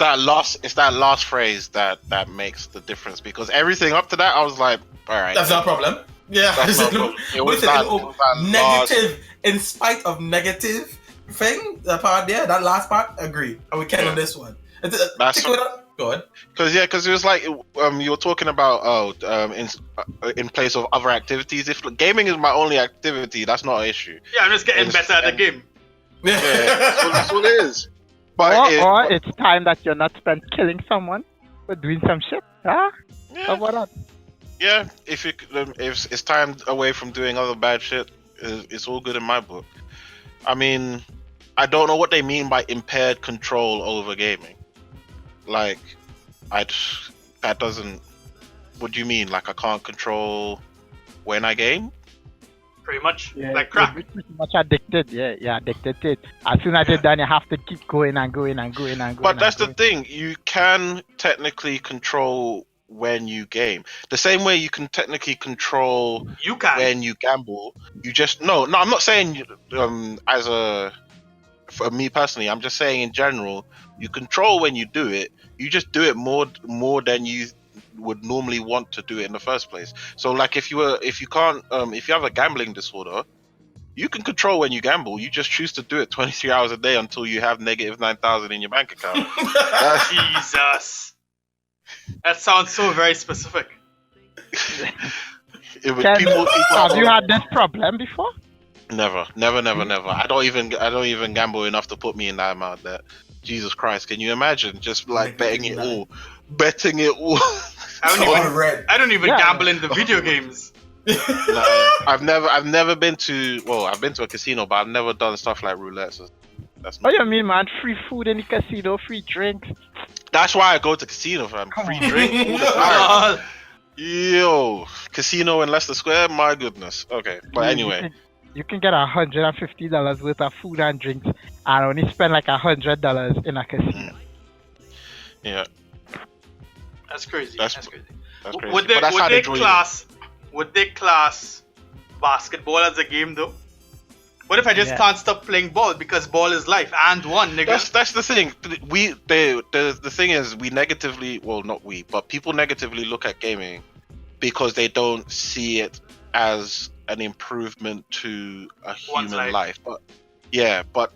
It's that last phrase that makes the difference, because everything up to that I was like, all right, that's not a problem. Yeah, That's not a problem. It was that negative. In spite of negative thing, the part there, that last part, agree. And we can on this one. That's go ahead. Because it was like you were talking about in place of other activities. If gaming is my only activity, that's not an issue. Yeah, I'm just getting better at the game. Yeah, that's what it is. But Or it's time that you're not spent killing someone but doing some shit. Huh? yeah, How about that? yeah, if it's time away from doing other bad shit, it's all good in my book. I mean, I don't know what they mean by impaired control over gaming. Like, that doesn't. What do you mean? Like, I can't control when I game? Pretty much. Yeah, Like crack. you're pretty much addicted. Yeah, you're addicted to it. As soon as you're done, you have to keep going and going and going and going. But that's and the thing. You can technically control when you game. The same way you can technically control You can. when you gamble. You just no. I'm not saying for me personally. I'm just saying in general. You control when you do it. You just do it more than you would normally want to do it in the first place. So like if you have a gambling disorder, you can control when you gamble. You just choose to do it 23 hours a day until you have negative 9,000 in your bank account. Jesus. That sounds so very specific. Have you had this problem before? Never. I don't even gamble enough to put me in that amount there. Jesus Christ, can you imagine just like betting it all? I don't even gamble in the video games. No, I've never been to. Well, I've been to a casino, but I've never done stuff like roulette. So that's What do you mean, man? Free food in the casino, free drinks. That's why I go to casino, fam. Free drink all the time. Yo, casino in Leicester Square. My goodness. Okay, but anyway. You can get $150 worth of food and drinks and only spend like $100 in a casino. Yeah. That's crazy. That's crazy. That's crazy. Would But that's how they draw you. Would they class basketball as a game though? What if I just can't stop playing ball because ball is life and one, nigga? That's the thing. The thing is, we negatively, well, not we, but people negatively look at gaming because they don't see it as an improvement to a human life. But yeah, but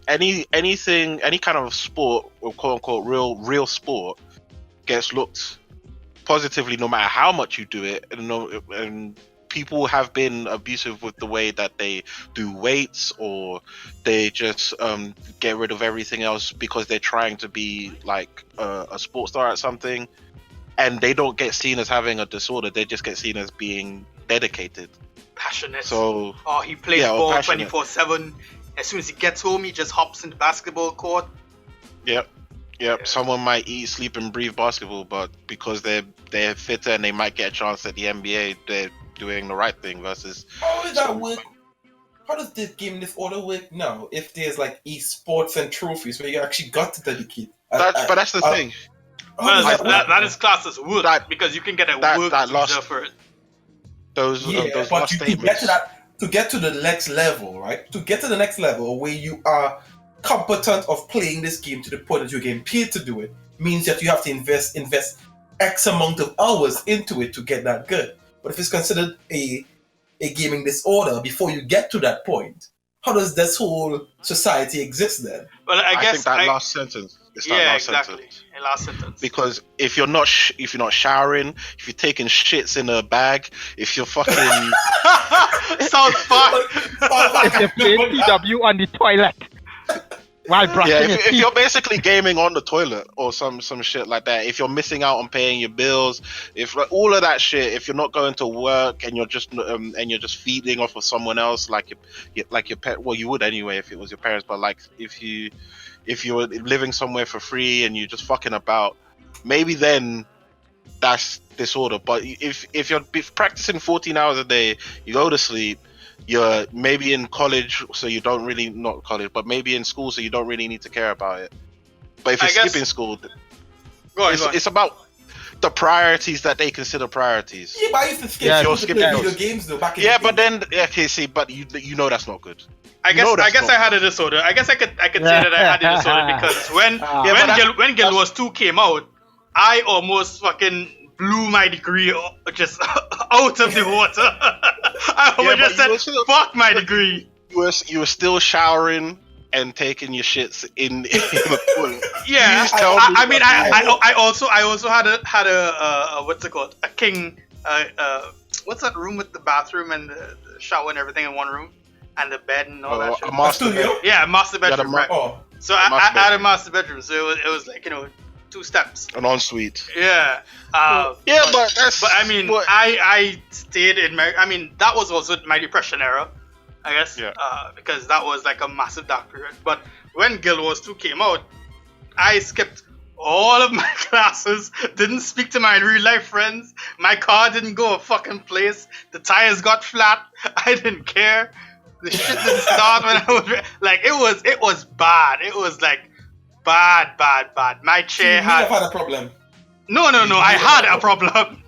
any kind of sport or quote unquote real sport gets looked positively no matter how much you do it, and people have been abusive with the way that they do weights, or they just get rid of everything else because they're trying to be like a sports star at something, and they don't get seen as having a disorder. They just get seen as being dedicated, passionate. So he plays ball 24/7. As soon as he gets home, he just hops into basketball court. Yep. Someone might eat, sleep, and breathe basketball, but because they're fitter and they might get a chance at the NBA, they're doing the right thing. Versus how does that work? How does this game disorder work now? If there's like esports and trophies where you actually got to dedicate, but that's the thing. Well, that is classed as work because you can get a work visa for it. Those but last you statements. to get to the next level, right? To get to the next level where you are competent of playing this game to the point that you're getting paid to do it means that you have to invest X amount of hours into it to get that good. But if it's considered a gaming disorder before you get to that point, how does this whole society exist then? Well, I guess think that last sentence. It's that yeah, last exactly. sentence. A last sentence. Because if you're not showering, if you're taking shits in a bag, if you're fucking South Park. If you're playing PW on the toilet while brushing yeah, your if teeth. you're basically gaming on the toilet or some shit like that, if you're missing out on paying your bills, if like, all of that shit, if you're not going to work and you're just feeding off of someone else like your pet, well, you would anyway if it was your parents, but like if you're living somewhere for free and you're just fucking about, maybe then that's disorder. But if you're practicing 14 hours a day, you go to sleep, you're maybe in college, so you don't really, not college, but maybe in school, so you don't really need to care about it. But if you're skipping school, go on. it's about the priorities that they consider priorities. Yeah, but I used to skip Yeah, school you're to play skipping video those. games though back in Yeah, the but day. then okay, see, but you know that's not good. I guess not I had a disorder. I guess I could say that I had a disorder because when Guild Wars 2 came out, I almost fucking blew my degree just out of the water. I almost just said, fuck my degree. You were still showering and taking your shits in the pool. Yeah, I also had a what's it called? A king. What's that room with the bathroom and the shower and everything in one room, and the bed and all that shit? A master studio? bed. Yeah, master bedroom. Right. So I had a master bedroom, so it was like 2 steps. An ensuite. Yeah. But that's. But I mean, I stayed in that was also my depression era, I guess. Yeah. Because that was like a massive dark period. But when Guild Wars 2 came out, I skipped all of my classes, didn't speak to my real life friends, my car didn't go a fucking place, the tires got flat, I didn't care. The shit didn't start when I was like, it was bad. It was like bad. My chair had a problem. No, I had a problem.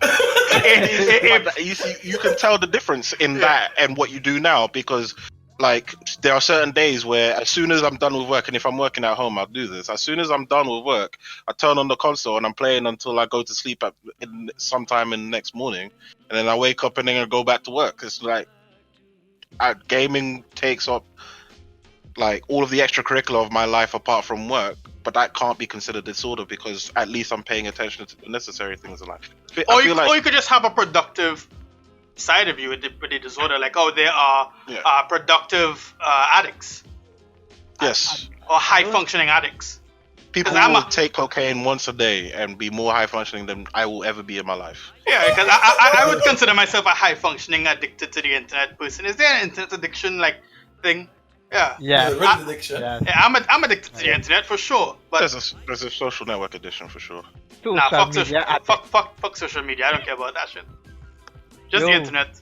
You can tell the difference in that and what you do now, because like there are certain days where as soon as I'm done with work, and if I'm working at home I'll do this, as soon as I'm done with work I turn on the console and I'm playing until I go to sleep sometime in the next morning, and then I wake up and then I go back to work. It's like gaming takes up like all of the extracurricular of my life apart from work, but that can't be considered disorder because at least I'm paying attention to the necessary things in life. Or you could just have a productive side of you with the disorder, like they are productive addicts. Yes. Or high functioning addicts. People will take cocaine once a day and be more high functioning than I will ever be in my life. Yeah, because I would consider myself a high functioning addicted to the internet person. Is there an internet addiction like thing? Yeah, addiction. Yeah, I'm addicted to the internet for sure. But there's a social network addiction for sure. Fuck social media. I don't care about that shit. Just the internet.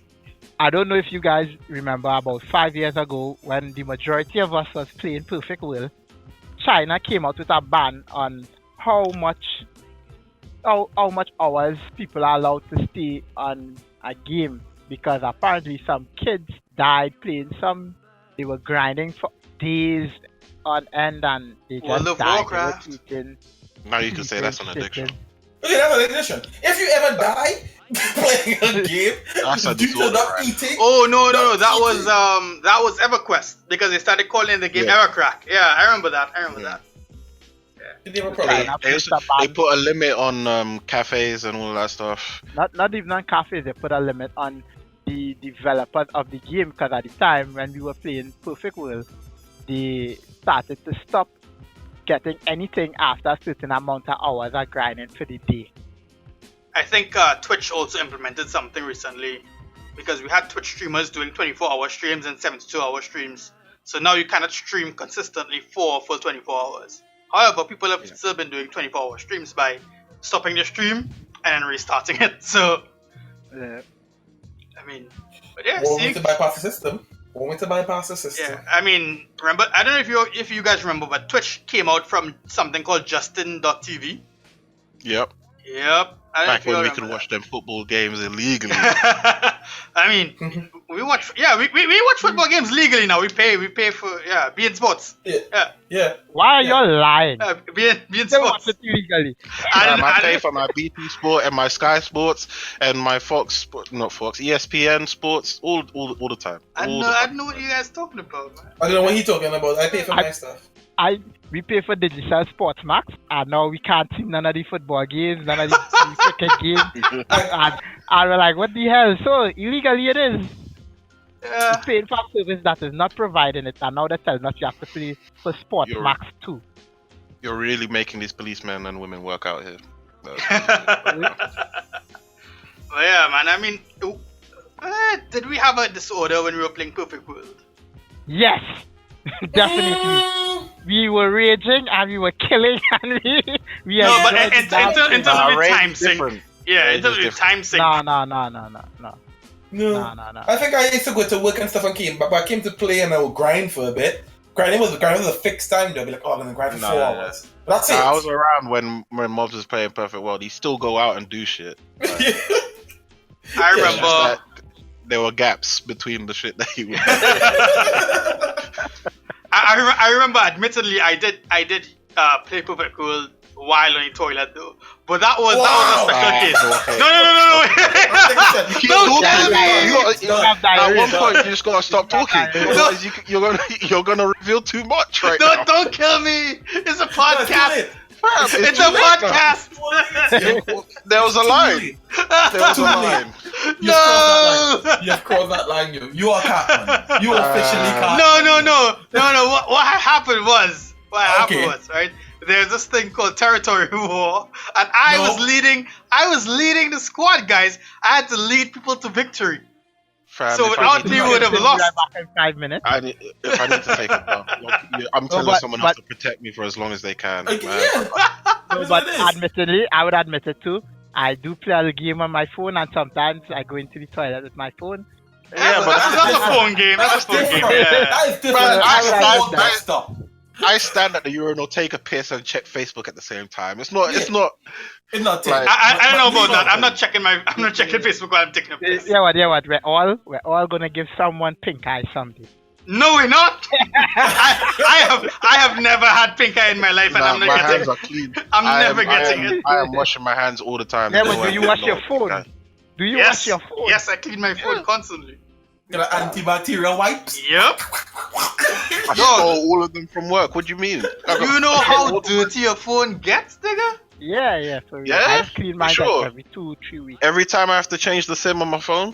I don't know if you guys remember about 5 years ago when the majority of us was playing Perfect World, China came out with a ban on how much hours people are allowed to stay on a game, because apparently some kids died playing some. They were grinding for days on end and they just died. Now you can say that's an addiction. Okay, that's an addiction. If you ever die playing a game due to not eating. Oh no, that was EverQuest, because they started calling the game EverCrack. Yeah, I remember that. Yeah. They put a limit on cafes and all that stuff. Not even on cafes. They put a limit on the developers of the game, because at the time when we were playing Perfect World, they started to stop getting anything after a certain amount of hours of grinding for the day. I think Twitch also implemented something recently, because we had Twitch streamers doing 24-hour streams and 72-hour streams. So now you cannot stream consistently for full 24 hours. However, people have still been doing 24-hour streams by stopping the stream and then restarting it. So, I mean, but yeah, One way to bypass the system. Yeah, I mean, remember? I don't know if you guys remember, but Twitch came out from something called Justin.tv. Yep. Yep. Back when we could watch them football games illegally. I mean, we watch. Yeah, we watch football games legally now. We pay for beIN Sports. Yeah. Why are you lying? beIN They Sports. watch it illegally. I pay for my BT Sport and my Sky Sports and my ESPN Sports all the time. I know what you guys talking about, man. I don't know what he's talking about. I pay for my stuff. We pay for Digital Sports Max, and now we can't see none of the football games, none of the cricket games. And we're like, what the hell? So illegally it is. Yeah. We're paying for a service that is not providing it, and now they're telling us you have to pay for Sports Max too. You're really making these policemen and women work out here. Well, yeah, man. I mean, did we have a disorder when we were playing Perfect World? Yes, definitely. We were raging and we were killing and we No, but enjoyed in the dance. terms of the Rage time is sync. different. Yeah, in Rage terms is of the time sync. No. I think I used to go to work and stuff and came, but I came to play and I would grind for a bit. Grinding was a fixed time though. I'd be like, oh, I'm gonna grind for 4 hours. But that's it. I was around when Mobs was playing Perfect World. He still go out and do shit. Like, I remember. There were gaps between the shit that he would. I remember. Admittedly, I did play Perfect World while on the toilet though. But that was a special case. Okay. No. At one point, you just gotta stop talking. Otherwise, you're gonna reveal too much right now. Don't kill me. It's a podcast. It's a podcast. There was a line. There was a line. You've crossed that line. You are cat man. You are officially cat. No. What happened was right. There's this thing called territory war, and I was leading the squad, guys. I had to lead people to victory. Fam, So without me, we would have lost. Right back in 5 minutes. If I need to take it down, I'm telling someone else to protect me for as long as they can. Man. But admittedly, I would admit it too. I do play a game on my phone, and sometimes I go into the toilet with my phone. Yeah, but that's a phone game. That's a phone game. Yeah. That is different. I stand at the urinal, take a piss, and check Facebook at the same time. It's not. It's not. Like, I don't know about that. I'm not checking Facebook while I'm taking a piss. Yeah, what? We're all gonna give someone pink eye someday. No, we're not. I have never had pink eye in my life, and I'm not my getting hands are clean. I'm never getting it. I am washing my hands all the time. Yeah, but do you wash your phone? Do you wash your phone? Yes, I clean my phone constantly. Got antibacterial wipes? Yep. I stole all of them from work. What do you mean? You know how dirty your phone gets, nigga? Yeah, for real. Yeah? I just clean mine Sure. every 2-3 weeks. Every time I have to change the SIM on my phone.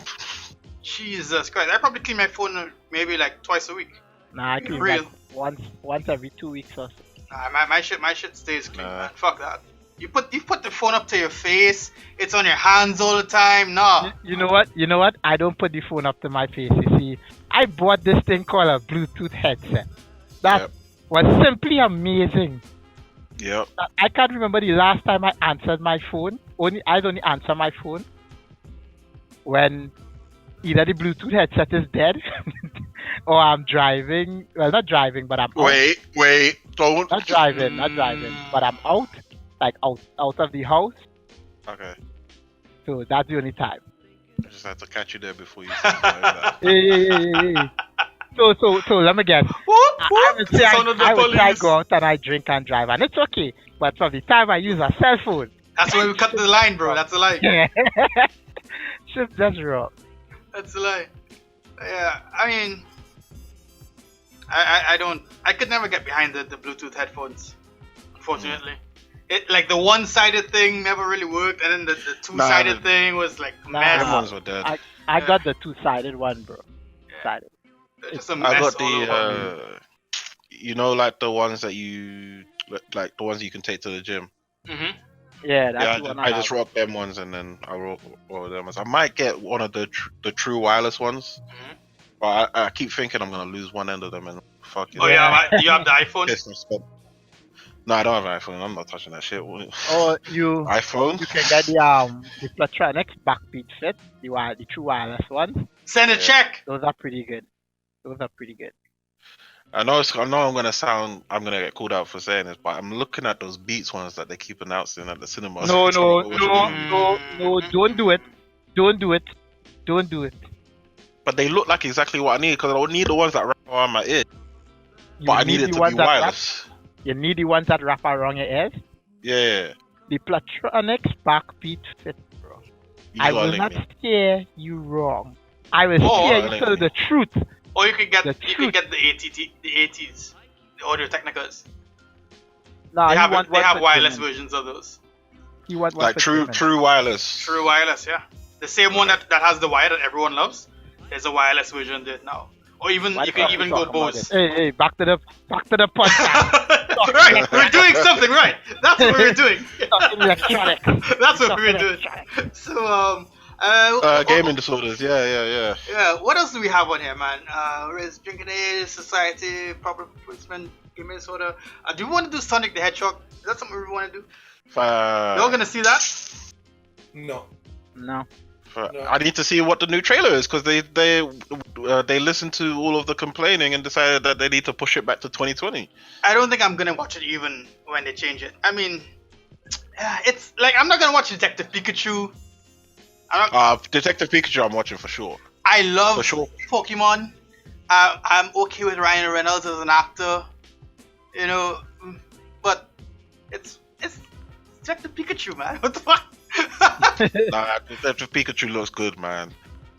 Jesus Christ. I probably clean my phone maybe like twice a week. Nah, I clean Real. like once every 2 weeks or so. Nah, my shit stays clean, man. Fuck that. You put the phone up to your face. It's on your hands all the time. Nah. You know what? I don't put the phone up to my face. You see, I bought this thing called a Bluetooth headset. That was simply amazing. Yep. I can't remember the last time I answered my phone. I only answer my phone when either the Bluetooth headset is dead or I'm driving. Well, not driving, but I'm out. Wait, don't. Not driving, but I'm out. Like out of the house. Okay. So that's the only time. I just had to catch you there before you said that. Hey. So let me guess. I would say I go out and I drink and drive, and it's okay. But from the time I use a cell phone, that's why we cut the line, bro. That's a lie. shit just wrong. That's a lie. Yeah, I mean, I could never get behind the Bluetooth headphones, unfortunately. It like the one-sided thing never really worked, and then the two-sided thing was like mess. Them ones were dead. I got the two-sided one, bro. Sided. Just a mess. I got all over. like the ones that you can take to the gym. Mhm. Yeah, that's the one I just rock them ones, and then I rock all them ones. I might get one of the true wireless ones, but I keep thinking I'm gonna lose one end of them and fuck it. Oh yeah, you have the iPhone. No, I don't have an iPhone. I'm not touching that shit. Oh, iPhone? You can get the Platronics backbeat fit, the true wireless ones. Send a check. Those are pretty good. I know I'm gonna get called out for saying this, but I'm looking at those Beats ones that they keep announcing at the cinemas. No, every time I no, go watch a movie. no, don't do it. Don't do it. Don't do it. But they look like exactly what I need because I don't need the ones that wrap around my ear. You But I need need it the to ones be that wireless. You need the ones that wrap around your ears. Yeah. The Platronics backbeat fit, bro. You I gotta will link not me. steer you wrong. I will Oh, steer link you to me. the truth. Or you could get The the truth. ATs, the Audio Technicas. Nah, They you have want one for wireless gaming. versions of those. You want one Like for true gaming. wireless. True wireless, yeah. The same one that has the wire that everyone loves. There's a wireless version there now. Or even Why you the can fuck even we go talking about Bose. this? Hey, back to the podcast. Right, we're doing something right. That's what we're doing. Talking electronics. That's what we're Talking doing. electronics. So Gaming disorders. Yeah. yeah. What else do we have on here, man? Risk, drinking age, society, proper policemen, gaming disorder. Do we want to do Sonic the Hedgehog? Is that something we want to do? You're gonna see that? No. No. I need to see what the new trailer is because they listened to all of the complaining and decided that they need to push it back to 2020. I don't think I'm gonna watch it even when they change it. I mean, it's like I'm not gonna watch Detective Pikachu. Detective Pikachu, I'm watching for sure. I love For sure. Pokemon. I'm okay with Ryan Reynolds as an actor, you know, but it's Detective Pikachu, man. What the fuck? Detective Pikachu looks good, man.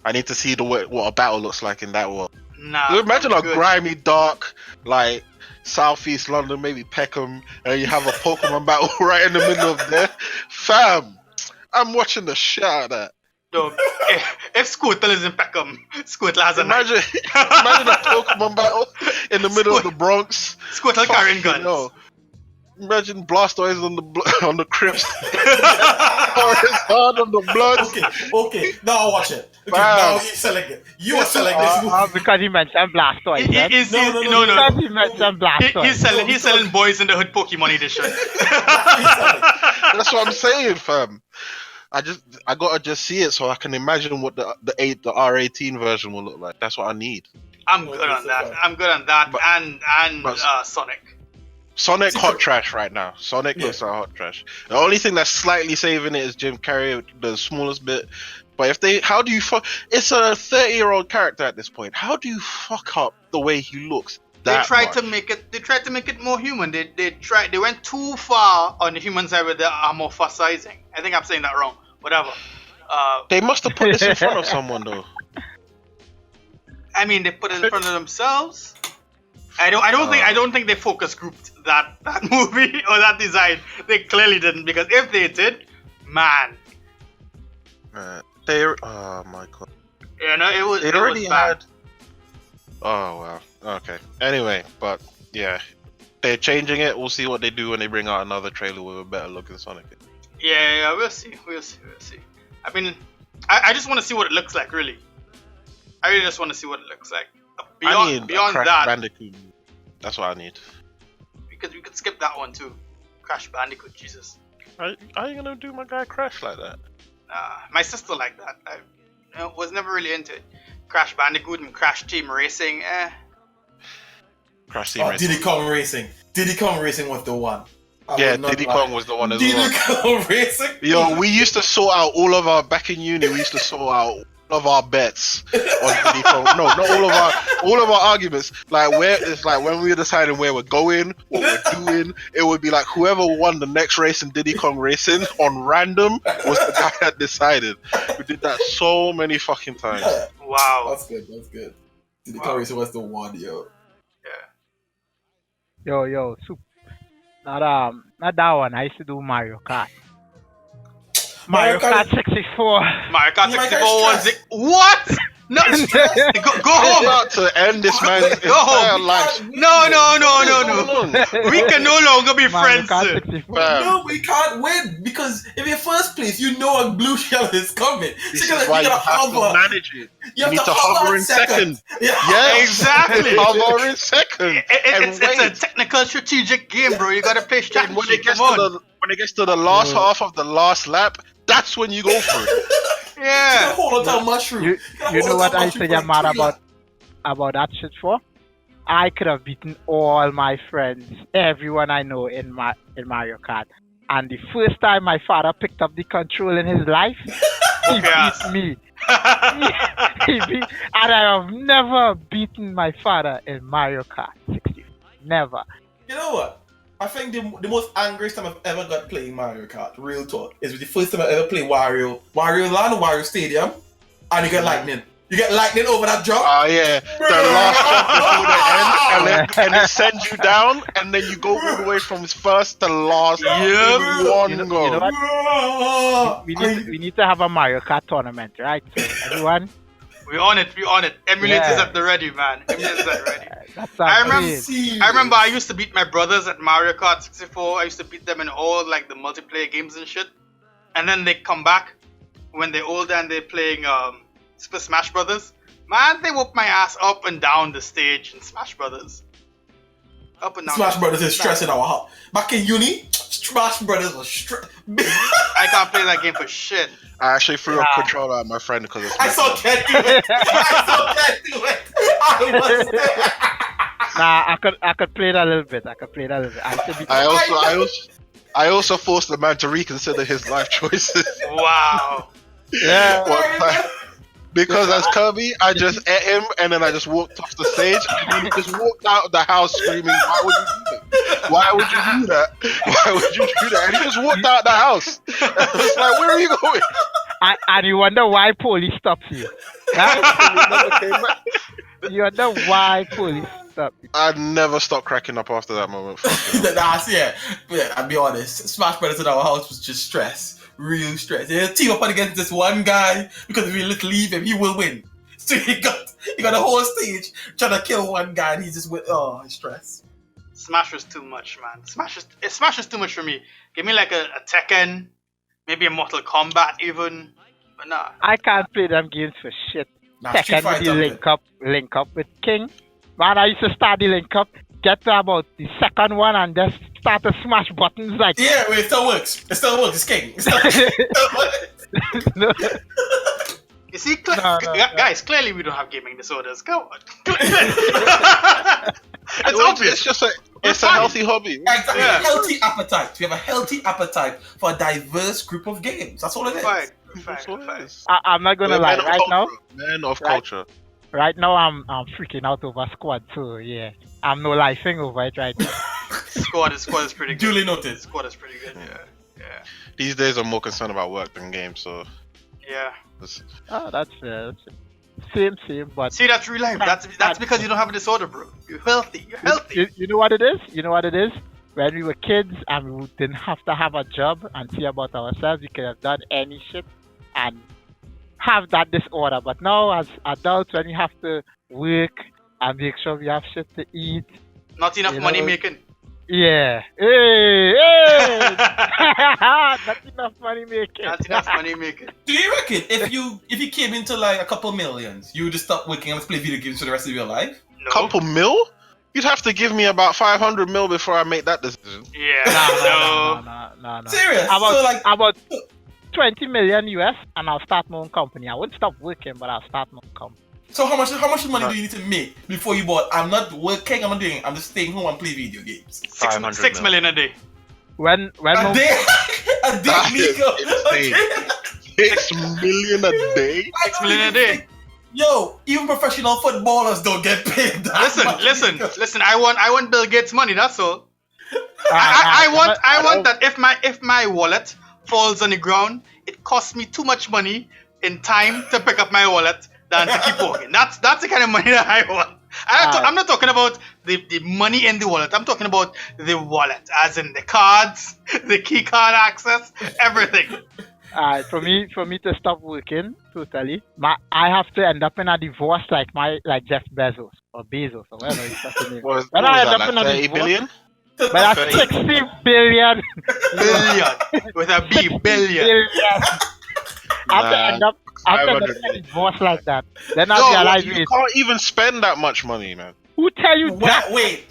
I need to see what a battle looks like in that world. Nah. Imagine a good. grimy, dark, like Southeast London, maybe Peckham, and you have a Pokemon battle right in the middle of there. Fam, I'm watching the shit out of that. No, if Squirtle is in Peckham, Squirtle has a knife. Imagine a Pokemon battle in the middle of the Bronx. Squirtle carrying Fucking guns. hell. Imagine Blastoise on the Crips. Hard on the Bloods. Okay. Now I'll watch it. Okay, Wow. now you're selling it. You are selling this movie. Because he mentioned Blastoise. No. Because he mentioned Blastoise. He's selling Boys in the Hood Pokemon edition. That's what I'm saying, fam. I gotta just see it so I can imagine what the R18 version will look like. That's what I need. I'm good on that. But- and but- Sonic. Sonic hot trash right now. Sonic looks like hot trash. The only thing that's slightly saving it is Jim Carrey, the smallest bit. But how do you fuck? It's a 30-year-old character at this point. How do you fuck up the way he looks? They tried to make it more human. They went too far on the human side with the amorphizing. I think I'm saying that wrong. Whatever. They must have put this in front of someone though. I mean, they put it in front of themselves. I don't think they focus grouped that movie or that design. They clearly didn't, because if they did, man. Oh my god. You know, it was. It it already was bad. had. Oh wow. Okay. Anyway, but yeah, they're changing it. We'll see what they do when they bring out another trailer with a better looking Sonic. Yeah, we'll see. I mean, I just want to see what it looks like, really. I really just want to see what it looks like. Beyond Crash that, Bandicoot. That's what I need. because we could skip that one too. Crash Bandicoot, Jesus. Are you gonna do my guy Crash like that? My sister liked that. I was never really into it. Crash Bandicoot and Crash Team Racing, Crash Team Racing. Diddy Kong Racing. Diddy Kong Racing was the one. Yeah, Diddy Kong was the one as well. Diddy Kong Racing? Yo, we used to sort out all of our, back in uni, we used to sort out all of our bets on Diddy Kong. No, not all of our arguments. Like, it's like when we were deciding where we're going, what we're doing, it would be like whoever won the next race in Diddy Kong Racing on random was the guy that decided. We did that so many fucking times. wow. That's good. Diddy Kong Racing was the one, yo. Yo, super. Not that one. I used to do Mario Kart. Mario Kart 64. Mario Kart Oh my 64 God, was it? What? No, go We're home. about to end this man's Go home. entire life. No. We can no longer be Mario friends. Kart Sir. 64. Fam. No, we can't win because if in first place you know a BluShell is coming, This so is why you gotta have to hover. manage it. You You need have to hover in second. Yeah. Yes, Exactly. hover in second. It's a technical, strategic game, bro. You gotta play And strategy. when it gets Come on. when it gets to the last half of the last lap, that's when you go for it. Yeah. Hold on to a mushroom. You know what I used to get mad about that shit for? I could have beaten all my friends, everyone I know in Mario Kart. And the first time my father picked up the control in his life, he Yes. beat me. And I have never beaten my father in Mario Kart 64. Never. You know what? I think the most angriest time I've ever got playing Mario Kart, real talk, is the first time I ever played Wario Land or Wario Stadium, and you get lightning. You get lightning over that drop. Oh yeah, the last jump before the end, and it sends you down, and then you go all the way from first to last. Yep. One You know go. what? We need to have a Mario Kart tournament, right? So everyone. We on it. Emulators Yeah. at the ready, man. Emulators at the ready. That's I great. remember I used to beat my brothers at Mario Kart 64. I used to beat them in all like the multiplayer games and shit. And then they come back when they're older and they're playing Super Smash Brothers. Man, they whoop my ass up and down the stage in Smash Brothers. Up and down. Smash Brothers is stressing our heart. Back in uni, Smash Brothers was stress. I can't play that game for shit. I actually threw a controller at my friend because it's I saw Ken do it. I was there. Nah, I could play that a little bit. I used to be I also forced the man to reconsider his life choices. Wow. yeah. One time. Because as Kirby, I just ate him and then I just walked off the stage and then he just walked out of the house screaming, "Why would you do that? Why would you do that? Why would you do that?" And he just walked out the house. I was like, "Where are you going?" And you wonder why police stops you. You wonder why police stop you. I never stopped cracking up after that moment. Fucking hell. Yeah, I'll be honest. Smash Brothers in our house was just stress. Real stress. They team up against this one guy because if we leave him, he will win. So he got a whole stage trying to kill one guy and he just went, stress. Smash was too much, man. Smash is too much for me. Give me like a Tekken, maybe a Mortal Kombat even. But nah. I can't play them games for shit. Nah, Street Second, Fighter, the link up with King. Man, I used to start the link up, get to about the second one, and just start to smash buttons like. Yeah, wait, it still works. It's King. It still works. No. You see, guys, clearly we don't have gaming disorders. Come on. It's obvious. It's a healthy hobby. Exactly. Yeah. Healthy appetite. We have a healthy appetite for a diverse group of games. That's all it is. Fine. I'm not gonna lie. Right now, Man of culture. right now, I'm freaking out over Squad. So yeah, I'm no lifing over it right now. Squad is pretty good. Duly noted. Squad is pretty good. Yeah. These days, I'm more concerned about work than games. So Yeah. Oh, that's fair. Same, but See, that's real life. That's because you don't have a disorder, bro. You're healthy. you know what it is? You know what it is? When we were kids and we didn't have to have a job and see about ourselves, we could have done any shit and have that disorder. But now, as adults, when we have to work and make sure we have shit to eat, Not enough You money know, making. yeah, hey, not enough money making. Not enough money making. Do you reckon if you came into like a couple millions, you would just stop working and play video games for the rest of your life? No. couple mil? You'd have to give me about 500 mil before I make that decision. Yeah. No. Serious? About 20 million US, and I'll start my own company. I wouldn't stop working, but I'll start my own company. So how much money do you need to make before you bought? I'm not working. I'm not doing. I'm just staying home and play video games. 6 million a day. When A day, That is Nico. insane. 6 million a day? 6 million a day. Yo, even professional footballers don't get paid that much. Listen. I want Bill Gates' money. That's all. I want that if my wallet falls on the ground, it costs me too much money in time to pick up my wallet than to keep walking. That's the kind of money that I want. I'm not talking about the money in the wallet. I'm talking about the wallet, as in the cards, the key card access, everything. For me to stop working totally, I have to end up in a divorce like Jeff Bezos or Bezos or whatever he's fucking name. What When was I end that, up in like a 30 divorce, billion? but that's 60 billion. Billion with a B, billion. I have to end up in a divorce like that. Then I realize you can't even spend that much money, man. who tell you that? Wait,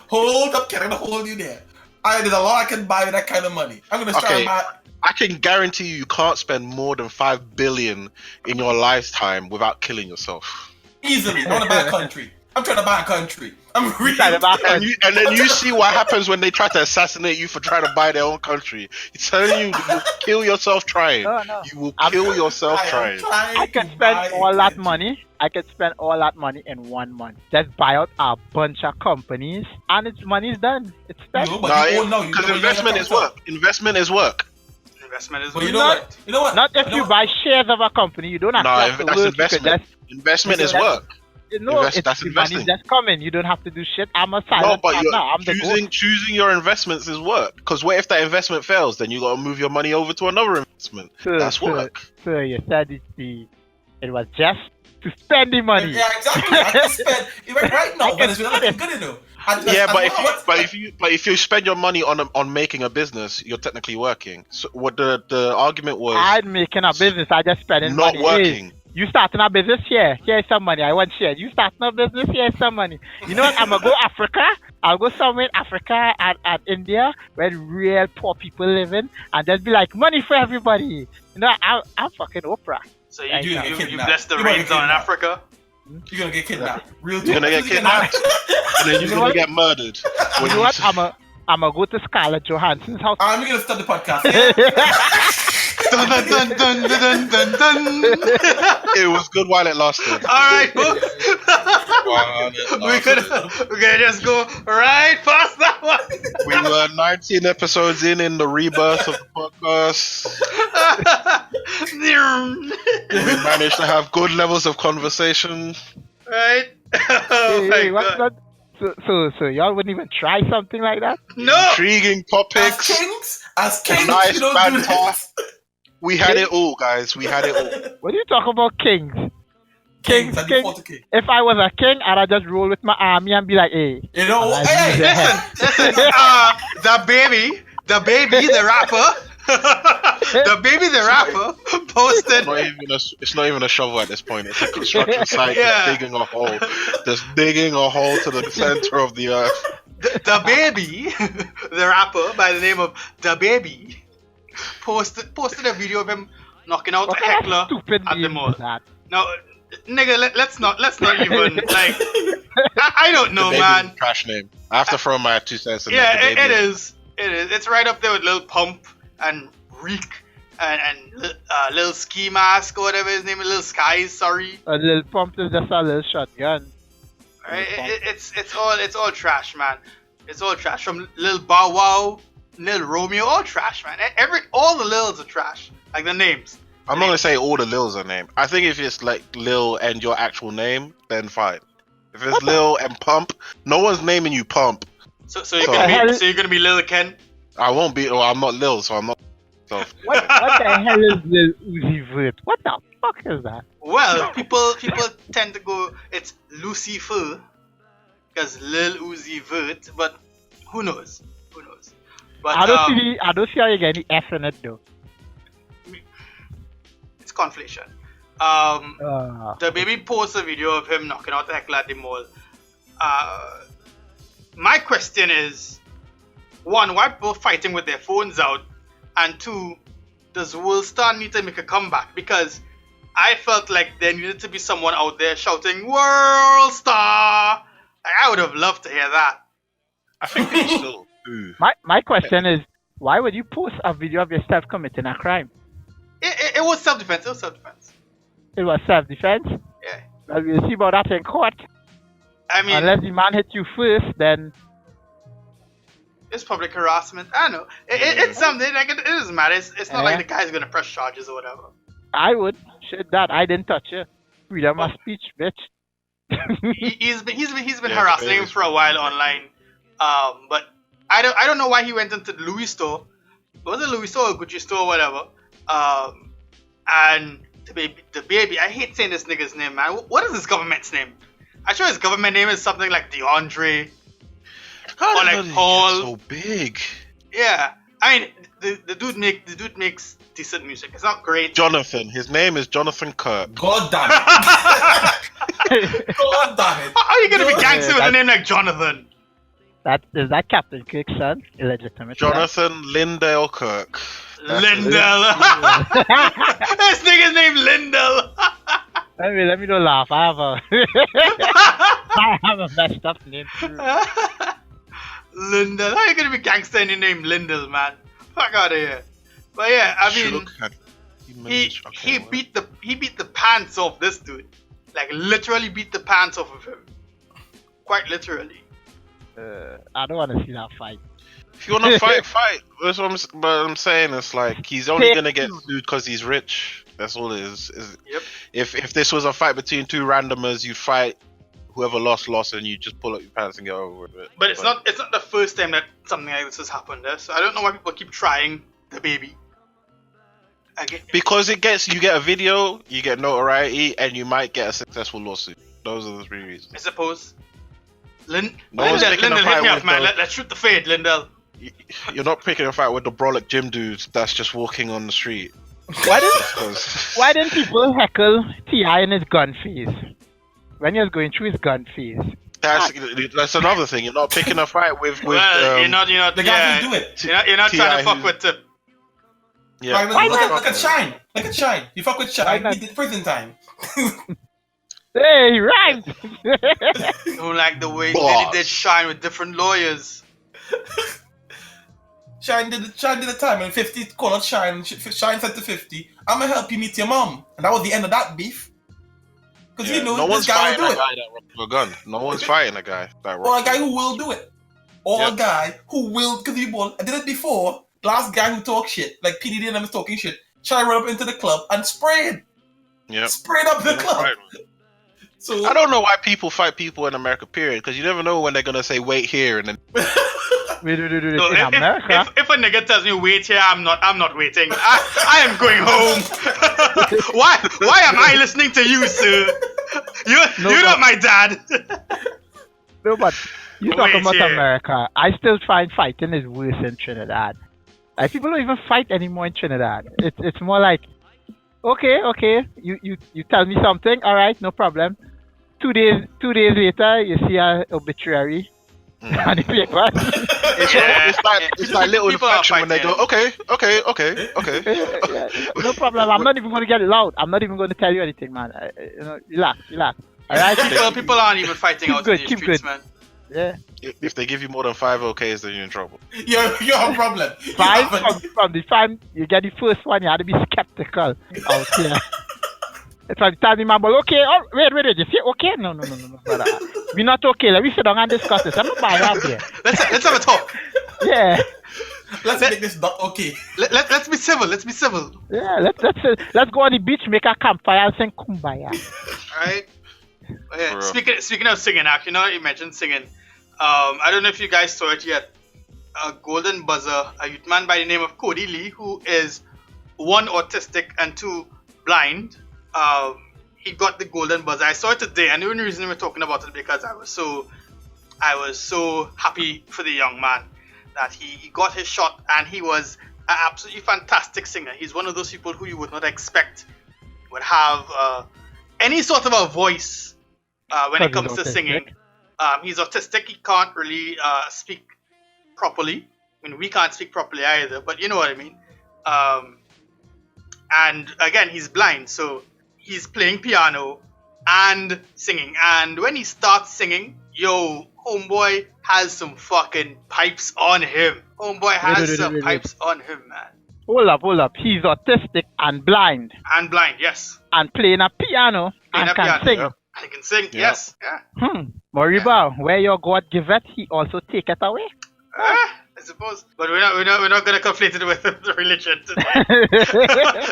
hold up, can I hold you there? There's a lot I can buy with that kind of money. I'm gonna start my. I can guarantee you can't spend more than 5 billion in your lifetime without killing yourself. Easily, I want to buy a country. I'm trying to buy a country. I'm really Trying to buy a And, and then you see what happens when they try to assassinate you for trying to buy their own country. It's telling you you'll kill yourself trying. No, no. You will I'm- kill yourself trying. I could spend all that money. I could spend all that money in 1 month. Just buy out a bunch of companies, and its money's done. It's spent. No, but you all know. Because investment is work. Investment is work. Investment is But you good. know what? You know what? Not if You know you what? buy shares of a company. You don't have No, to have to that's work. You could investment. just, Investment is That's- work. no, That's the money's investing. just coming. You don't have to do shit. I'm a No, silent but partner. I'm the ghost. choosing your investments is work. Because what if that investment fails? Then you got to move your money over to another investment. That's work. So you said it was just to spend the money. Yeah, exactly. I can spend right now. Venezuela is good enough. Yeah, but if you spend your money on making a business, you're technically working. So what the argument was I'm making a business. I just spending not money. working. Hey, you starting a business here? Here's some money. I want share. You starting a business? Here's some money. You know what? I'm gonna go Africa. I'll go somewhere in Africa and India where real poor people living, and just be like money for everybody. You know, I'm fucking Oprah. So Right, you yeah. bless the You rains wanna on get Africa. You're gonna get kidnapped. Real You're gonna get kidnapped, and then you're gonna get murdered. You know what? I'm gonna go to Scarlett Johansson's house. I'm gonna start the podcast. Dun, dun, dun, dun, dun, dun, dun. It was good while it lasted. Alright, folks. We're gonna just go right past that one. We were 19 episodes in the rebirth of the podcast. We managed to have good levels of conversation. Right? Oh Hey, my what's god. that? So y'all wouldn't even try something like that? No! Intriguing topics. As kings, Nice you don't do banter. this. We had it all, guys. We had it all. What do you talk about kings? Kings, and you fought a king. If I was a king, I'd just roll with my army and be like, hey. You know, I hey, use the Listen, DaBaby, the rapper, DaBaby the rapper posted. It's not even a shovel at this point. It's a construction site Yeah. just digging a hole. Just digging a hole to the center of the earth. DaBaby, the rapper by the name of DaBaby, posted a video of him knocking out What a kind of heckler stupid at the name mall. is that? Now, nigga, let's not even like. I don't know, DaBaby man. is a trash name. I have to throw my 2 cents in Yeah, there. it is. It is. It's right up there with Lil Pump and Reek and Lil Ski Mask or whatever his name is. Lil Skies, sorry. A little pump is just a little shotgun. Right? It's all trash, man. It's all trash. From Lil Bow Wow, Lil Romeo, all trash, man. All the Lils are trash. Like the names. I'm not gonna say all the Lils are named. I think if it's like Lil and your actual name, then fine. If it's Lil and Pump, no one's naming you Pump. So you're gonna be Lil Ken. I won't be. Well, I'm not Lil, so I'm not. So What the hell is Lil Uzi Vert? What the fuck is that? Well, people tend to go it's Lucifer because Lil Uzi Vert, but who knows? Who knows? But I don't see how you get any F in it though. it's conflation. Uh, DaBaby posts a video of him knocking out the heckler at the mall. My question is, one, why people fighting with their phones out? And two, does World Star need to make a comeback? Because I felt like there needed to be someone out there shouting World Star. I would have loved to hear that. I think people still do. my question is, why would you post a video of yourself committing a crime? It was self-defense. It was self-defense. It was self-defense. Yeah. Well, we'll see about that in court. I mean, Unless the man hit you first, then it's public harassment. I know. It's something. Like, it doesn't matter. It's not Yeah. like the guy's going to press charges or whatever. I would. Shit that. I didn't touch you. Freedom of speech, bitch. He's been Yeah, harassing very him for a while online. But I don't know why he went into the Louis store. Was it Louis store or Gucci store or whatever? And DaBaby, I hate saying this nigga's name, man. What is his government's name? I'm sure his government name is something like DeAndre. How Or the like hell did he get Paul. so big? Yeah. I mean, the dude makes decent music. It's not great. Jonathan. His name is Jonathan Kirk. God damn it. God damn it. How are you gonna be gangster with a that- name like Jonathan? Is that Captain Kirk's son? Illegitimate. Jonathan Lindale Kirk. Lindell. This nigga's named Lindell. Let me don't laugh. I have a I have a messed up name too. Lindell. How are you gonna be gangster in your name, Lindell, man? Fuck out of here. But yeah, I mean, he beat the pants off this dude. Like literally beat the pants off of him. Quite literally. I don't want to see that fight. If you want to fight, fight. That's what I'm saying. It's like he's only gonna get sued because he's rich. That's all it is. Yep. If this was a fight between two randomers, you'd fight. Whoever lost, and you just pull up your pants and get over with it. But it's not the first time that something like this has happened. So I don't know why people keep trying DaBaby. Because you get a video, you get notoriety, and you might get a successful lawsuit. Those are the three reasons. I suppose. Lindell, hit me up, man. Let's shoot the fade, Lindell. You're not picking a fight with the brolic gym dudes that's just walking on the street. Why didn't people heckle T.I. in his gun phase? When he was going through his gun phase. That's another thing. You're not picking a fight with you're not the guy who do it. You're not trying to fuck with Tip. Yeah. Look at Shine. Look at Shine. You fuck with Shine, he did prison time. Hey, right! Don't like the way Diddy did Shine with different lawyers. Shine did the time and 50 called out Shine. Shine said to 50, I'm gonna help you meet your mom. And that was the end of that beef. Because you know no this guy will do it. Guy that runs a gun. No one's fighting a guy that or a guy who will do it. Or a guy who will, because I did it before. Last guy who talked shit, like PDD and them was talking shit, Shine run up into the club and sprayed. Yeah. Sprayed up the club. Right. So I don't know why people fight people in America, period, because you never know when they're gonna say wait here and then Wait, So in America? if a nigga tells me wait here, I'm not waiting. I am going home. Why am I listening to you, sir? You're not my dad. No, but you talking about America. I still find fighting is worse in Trinidad. Like people don't even fight anymore in Trinidad. It's more like, okay, you tell me something, all right, no problem. 2 days later, you see an obituary on the paper. It's like little infection when they go, okay. Yeah, no problem. I'm not even going to get loud. I'm not even going to tell you anything, man. Relax. All right. People aren't even fighting out in the streets, man. Yeah. If they give you more than 5 OKs, then you're in trouble. You're a problem. From the time you get the first one, you have to be skeptical out here. It's like telling me, okay, wait, you say okay? No, brother. We're not okay. Let me sit down and discuss this. I'm not buying out here. Let's have a talk. Yeah. Let's make this not okay. Let's be civil. Yeah, let's go on the beach, make a campfire, and sing kumbaya. Alright. Yeah. Speaking of singing, actually, now that you mentioned singing, I don't know if you guys saw it yet. A golden buzzer, a youth man by the name of Kodi Lee, who is 1 autistic and 2 blind. He got the golden buzzer. I saw it today, and the only reason we're talking about it because I was so happy for the young man that he got his shot, and he was an absolutely fantastic singer. He's one of those people who you would not expect would have any sort of a voice when it comes to singing. He's autistic. He can't really speak properly. I mean, we can't speak properly either, but you know what I mean. And again, he's blind, so he's playing piano and singing. And when he starts singing, homeboy has some fucking pipes on him. Homeboy has some pipes on him, man. Hold up. He's autistic and blind. And blind, yes. And playing a piano and can sing. Yeah. And he can sing, yes. Yeah. Moriba, where your God giveth, he also taketh away. I suppose, but we're not gonna conflate it with the religion today.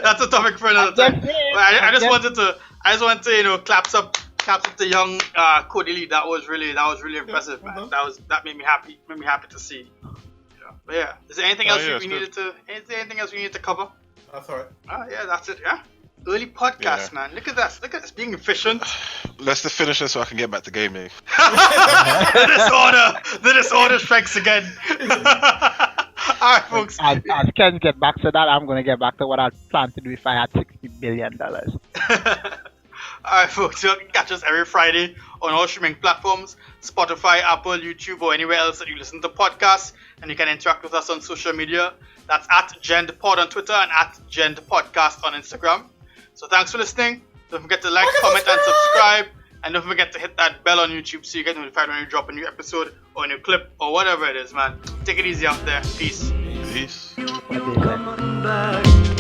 That's a topic for another time. I just wanted to claps up to young Kodi Lee. That was really impressive, man. That made me happy. Made me happy to see. But yeah, is there anything else we needed to cover? That's alright. Yeah, that's it. Yeah. Early podcast, man. Look at this being efficient. Let's just finish this so I can get back to gaming. The disorder strikes again. Alright, folks. As Ken get back to that, I'm gonna get back to what I planned to do if I had $60 billion. Alright, folks. You can catch us every Friday on all streaming platforms: Spotify, Apple, YouTube, or anywhere else that you listen to podcasts. And you can interact with us on social media. That's at GendPod on Twitter and at GendPodcast on Instagram. So thanks for listening. Don't forget to like, comment, and subscribe. And don't forget to hit that bell on YouTube so you get notified when you drop a new episode or a new clip or whatever it is, man. Take it easy out there. Peace. Peace. What they say.